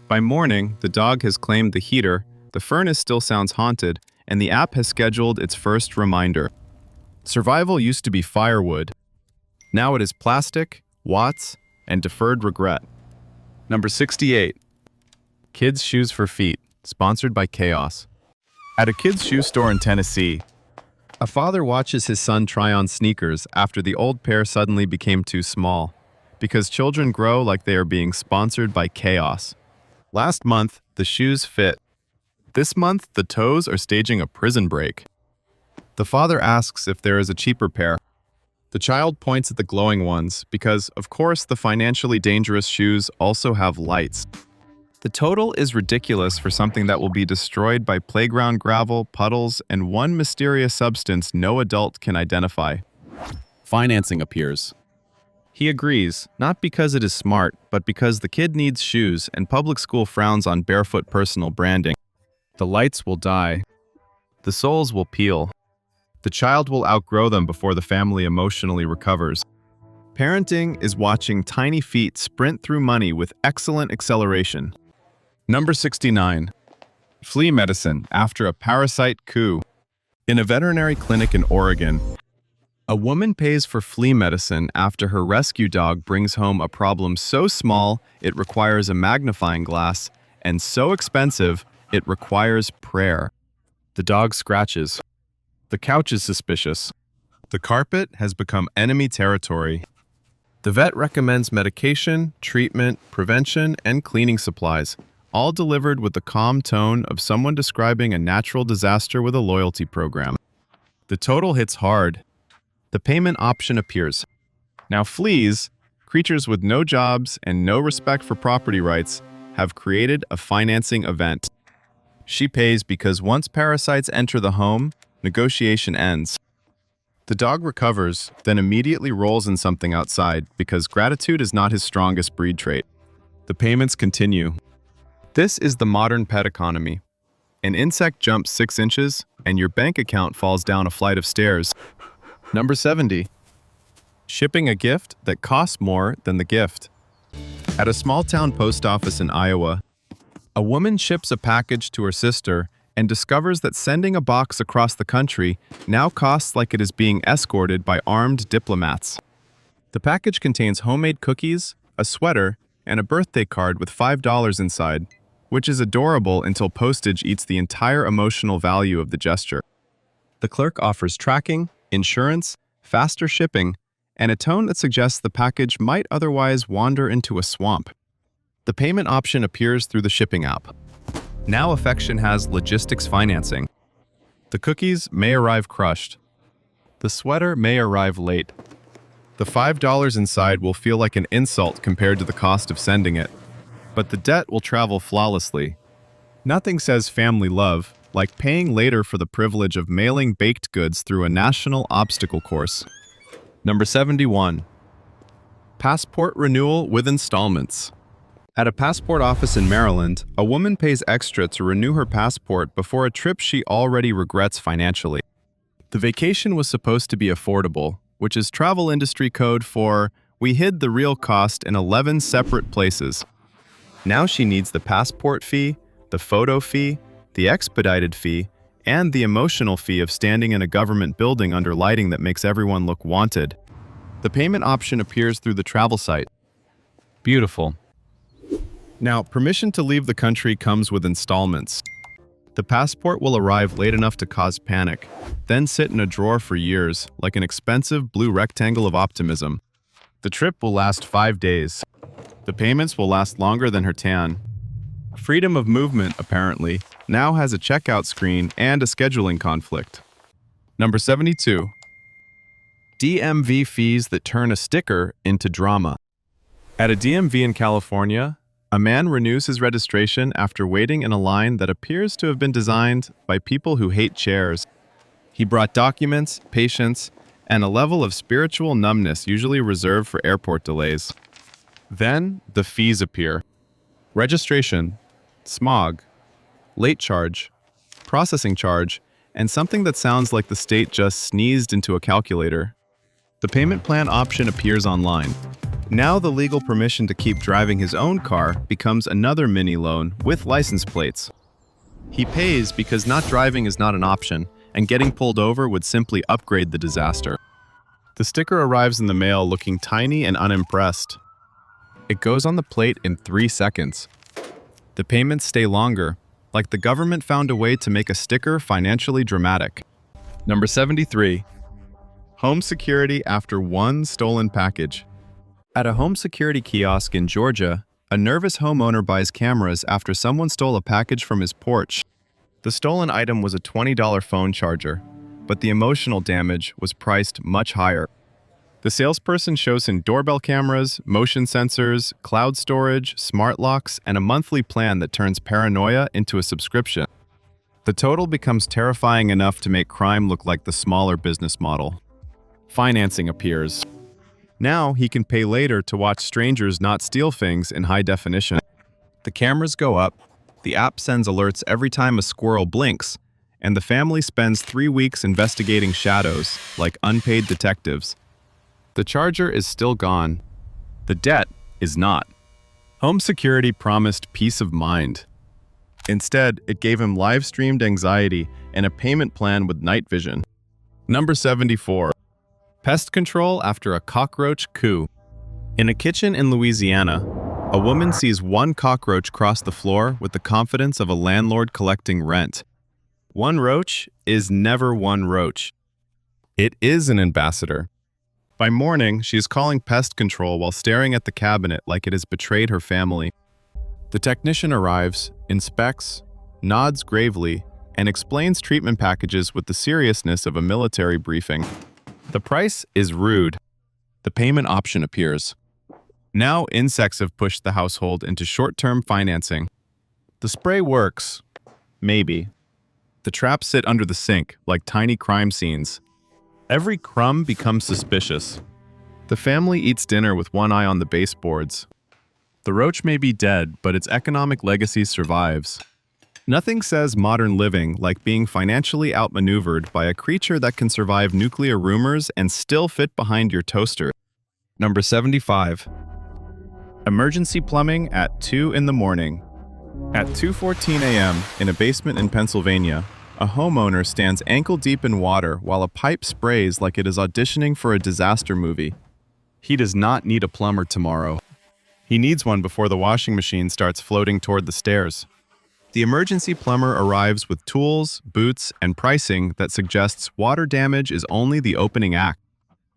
By morning, the dog has claimed the heater, the furnace still sounds haunted, and the app has scheduled its first reminder. Survival used to be firewood. Now it is plastic, watts, and deferred regret. Number 68. Kids' shoes for feet, sponsored by Chaos. At a kids' shoe store in Tennessee, a father watches his son try on sneakers after the old pair suddenly became too small, because children grow like they are being sponsored by Chaos. Last month, the shoes fit. This month, the toes are staging a prison break. The father asks if there is a cheaper pair. The child points at the glowing ones because, of course, the financially dangerous shoes also have lights. The total is ridiculous for something that will be destroyed by playground gravel, puddles, and one mysterious substance no adult can identify. Financing appears. He agrees, not because it is smart, but because the kid needs shoes and public school frowns on barefoot personal branding. The lights will die. The soles will peel. The child will outgrow them before the family emotionally recovers. Parenting is watching tiny feet sprint through money with excellent acceleration. Number 69. Flea medicine after a parasite coup. In a veterinary clinic in Oregon, a woman pays for flea medicine after her rescue dog brings home a problem so small it requires a magnifying glass, and so expensive it requires prayer. The dog scratches. The couch is suspicious. The carpet has become enemy territory. The vet recommends medication, treatment, prevention, and cleaning supplies, all delivered with the calm tone of someone describing a natural disaster with a loyalty program. The total hits hard. The payment option appears. Now fleas, creatures with no jobs and no respect for property rights, have created a financing event. She pays because once parasites enter the home, negotiation ends. The dog recovers, then immediately rolls in something outside because gratitude is not his strongest breed trait. The payments continue. This is the modern pet economy. An insect jumps 6 inches, and your bank account falls down a flight of stairs. Number 70. Shipping a gift that costs more than the gift. At a small-town post office in Iowa, a woman ships a package to her sister and discovers that sending a box across the country now costs like it is being escorted by armed diplomats. The package contains homemade cookies, a sweater, and a birthday card with $5 inside, which is adorable until postage eats the entire emotional value of the gesture. The clerk offers tracking, insurance, faster shipping, and a tone that suggests the package might otherwise wander into a swamp. The payment option appears through the shipping app. Now affection has logistics financing. The cookies may arrive crushed. The sweater may arrive late. The $5 inside will feel like an insult compared to the cost of sending it. But the debt will travel flawlessly. Nothing says family love like paying later for the privilege of mailing baked goods through a national obstacle course. Number 71. Passport renewal with installments. At a passport office in Maryland, a woman pays extra to renew her passport before a trip she already regrets financially. The vacation was supposed to be affordable, which is travel industry code for we hid the real cost in 11 separate places. Now she needs the passport fee, the photo fee, the expedited fee, and the emotional fee of standing in a government building under lighting that makes everyone look wanted. The payment option appears through the travel site. Beautiful. Now, permission to leave the country comes with installments. The passport will arrive late enough to cause panic, then sit in a drawer for years, like an expensive blue rectangle of optimism. The trip will last 5 days. The payments will last longer than her tan. Freedom of movement, apparently, now has a checkout screen and a scheduling conflict. Number 72. DMV fees that turn a sticker into drama. At a DMV in California, a man renews his registration after waiting in a line that appears to have been designed by people who hate chairs. He brought documents, patience, and a level of spiritual numbness usually reserved for airport delays. Then, the fees appear. Registration, smog, late charge, processing charge, and something that sounds like the state just sneezed into a calculator. The payment plan option appears online. Now the legal permission to keep driving his own car becomes another mini loan with license plates. He pays because not driving is not an option, and getting pulled over would simply upgrade the disaster. The sticker arrives in the mail looking tiny and unimpressed. It goes on the plate in 3 seconds. The payments stay longer, like the government found a way to make a sticker financially dramatic. Number 73. Home security after one stolen package. At a home security kiosk in Georgia, a nervous homeowner buys cameras after someone stole a package from his porch. The stolen item was a $20 phone charger, but the emotional damage was priced much higher. The salesperson shows him doorbell cameras, motion sensors, cloud storage, smart locks, and a monthly plan that turns paranoia into a subscription. The total becomes terrifying enough to make crime look like the smaller business model. Financing appears. Now he can pay later to watch strangers not steal things in high definition. The cameras go up, the app sends alerts every time a squirrel blinks, and the family spends 3 weeks investigating shadows, like unpaid detectives. The charger is still gone. The debt is not. Home security promised peace of mind. Instead, it gave him live-streamed anxiety and a payment plan with night vision. Number 74. Pest control after a cockroach coup. In a kitchen in Louisiana, a woman sees one cockroach cross the floor with the confidence of a landlord collecting rent. One roach is never one roach. It is an ambassador. By morning, she is calling pest control while staring at the cabinet like it has betrayed her family. The technician arrives, inspects, nods gravely, and explains treatment packages with the seriousness of a military briefing. The price is rude. The payment option appears. Now insects have pushed the household into short-term financing. The spray works. Maybe. The traps sit under the sink like tiny crime scenes. Every crumb becomes suspicious. The family eats dinner with one eye on the baseboards. The roach may be dead, but its economic legacy survives. Nothing says modern living like being financially outmaneuvered by a creature that can survive nuclear rumors and still fit behind your toaster. Number 75. Emergency plumbing at 2 in the morning. At 2:14 a.m. in a basement in Pennsylvania, a homeowner stands ankle-deep in water while a pipe sprays like it is auditioning for a disaster movie. He does not need a plumber tomorrow. He needs one before the washing machine starts floating toward the stairs. The emergency plumber arrives with tools, boots, and pricing that suggests water damage is only the opening act.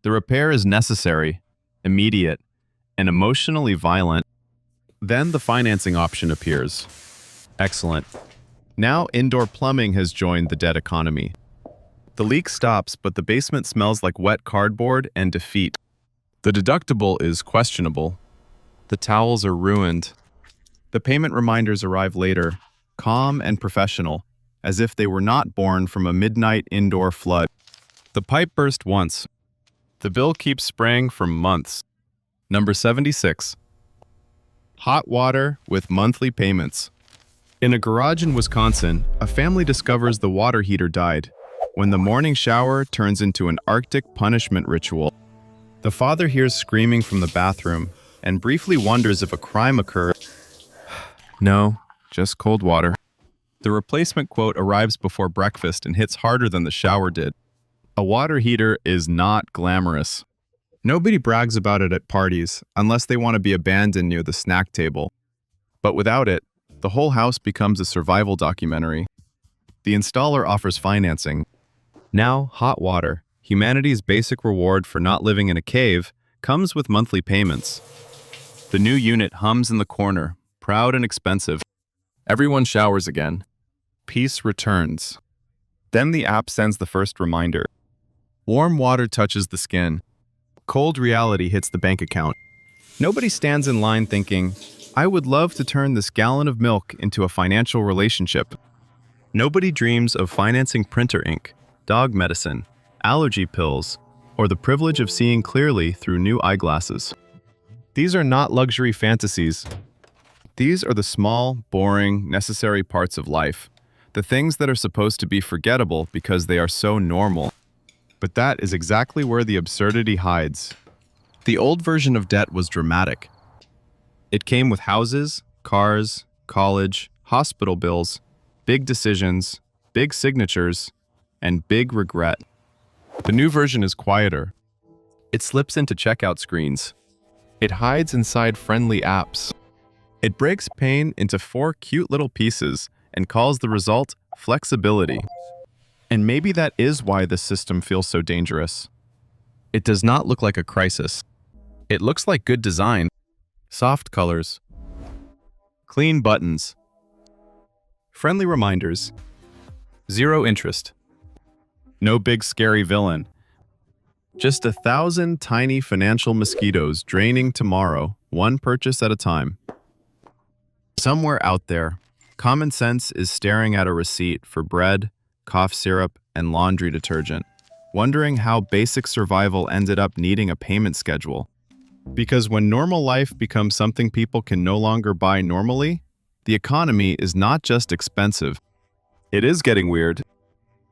The repair is necessary, immediate, and emotionally violent. Then the financing option appears. Excellent. Now indoor plumbing has joined the dead economy. The leak stops, but the basement smells like wet cardboard and defeat. The deductible is questionable. The towels are ruined. The payment reminders arrive later, calm and professional, as if they were not born from a midnight indoor flood. The pipe burst once. The bill keeps spraying for months. Number 76. Hot water with monthly payments. In a garage in Wisconsin, a family discovers the water heater died when the morning shower turns into an Arctic punishment ritual. The father hears screaming from the bathroom and briefly wonders if a crime occurred. No, just cold water. The replacement quote arrives before breakfast and hits harder than the shower did. A water heater is not glamorous. Nobody brags about it at parties unless they want to be abandoned near the snack table. But without it, the whole house becomes a survival documentary. The installer offers financing. Now, hot water, humanity's basic reward for not living in a cave, comes with monthly payments. The new unit hums in the corner, proud and expensive. Everyone showers again. Peace returns. Then the app sends the first reminder. Warm water touches the skin. Cold reality hits the bank account. Nobody stands in line thinking, I would love to turn this gallon of milk into a financial relationship. Nobody dreams of financing printer ink, dog medicine, allergy pills, or the privilege of seeing clearly through new eyeglasses. These are not luxury fantasies. These are the small, boring, necessary parts of life, the things that are supposed to be forgettable because they are so normal. But that is exactly where the absurdity hides. The old version of debt was dramatic. It came with houses, cars, college, hospital bills, big decisions, big signatures, and big regret. The new version is quieter. It slips into checkout screens. It hides inside friendly apps. It breaks pain into 4 cute little pieces and calls the result flexibility. And maybe that is why this system feels so dangerous. It does not look like a crisis. It looks like good design. Soft colors. Clean buttons. Friendly reminders. Zero interest. No big scary villain. Just 1,000 tiny financial mosquitoes draining tomorrow, one purchase at a time. Somewhere out there, common sense is staring at a receipt for bread, cough syrup, and laundry detergent, wondering how basic survival ended up needing a payment schedule. Because when normal life becomes something people can no longer buy normally, the economy is not just expensive. It is getting weird.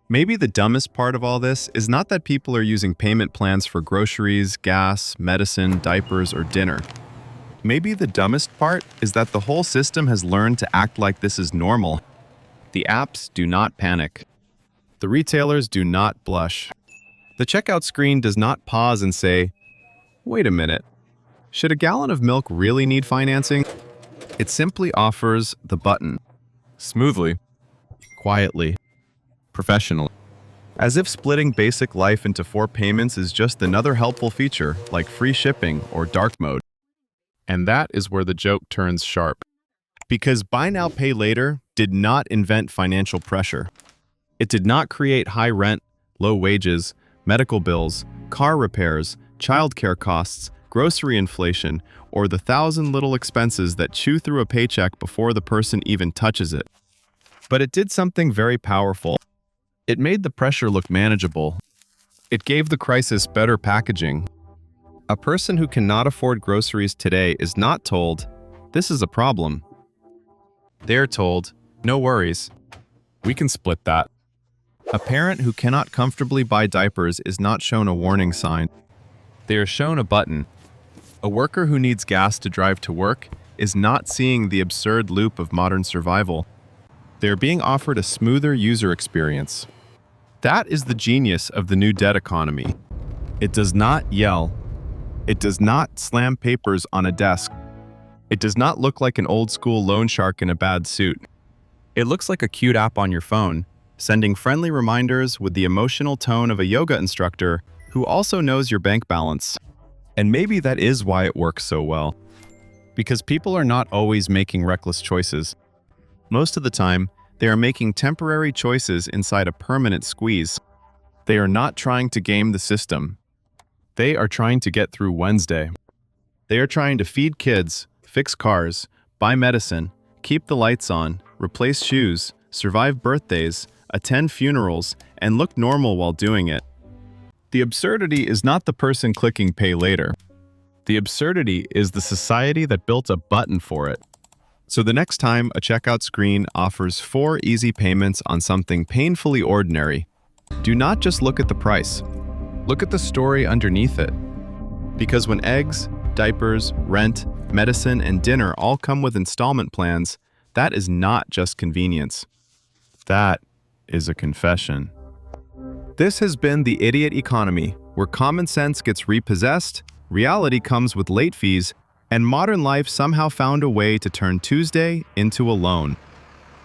Maybe the dumbest part of all this is not that people are using payment plans for groceries, gas, medicine, diapers, or dinner. Maybe the dumbest part is that the whole system has learned to act like this is normal. The apps do not panic. The retailers do not blush. The checkout screen does not pause and say, "Wait a minute, should a gallon of milk really need financing?" It simply offers the button. Smoothly, quietly, professionally. As if splitting basic life into 4 payments is just another helpful feature, like free shipping or dark mode. And that is where the joke turns sharp. Because buy now, pay later did not invent financial pressure. It did not create high rent, low wages, medical bills, car repairs, childcare costs, grocery inflation, or the 1,000 little expenses that chew through a paycheck before the person even touches it. But it did something very powerful. It made the pressure look manageable. It gave the crisis better packaging. A person who cannot afford groceries today is not told, "This is a problem." They're told, "No worries, we can split that." A parent who cannot comfortably buy diapers is not shown a warning sign. They are shown a button. A worker who needs gas to drive to work is not seeing the absurd loop of modern survival. They are being offered a smoother user experience. That is the genius of the new debt economy. It does not yell. It does not slam papers on a desk. It does not look like an old-school loan shark in a bad suit. It looks like a cute app on your phone, sending friendly reminders with the emotional tone of a yoga instructor who also knows your bank balance. And maybe that is why it works so well. Because people are not always making reckless choices. Most of the time, they are making temporary choices inside a permanent squeeze. They are not trying to game the system. They are trying to get through Wednesday. They are trying to feed kids, fix cars, buy medicine, keep the lights on, replace shoes, survive birthdays, attend funerals, and look normal while doing it. The absurdity is not the person clicking pay later. The absurdity is the society that built a button for it. So the next time a checkout screen offers 4 easy payments on something painfully ordinary, do not just look at the price. Look at the story underneath it. Because when eggs, diapers, rent, medicine, and dinner all come with installment plans, that is not just convenience. That is a confession. This has been the Idiot Economy, where common sense gets repossessed, reality comes with late fees, and modern life somehow found a way to turn Tuesday into a loan.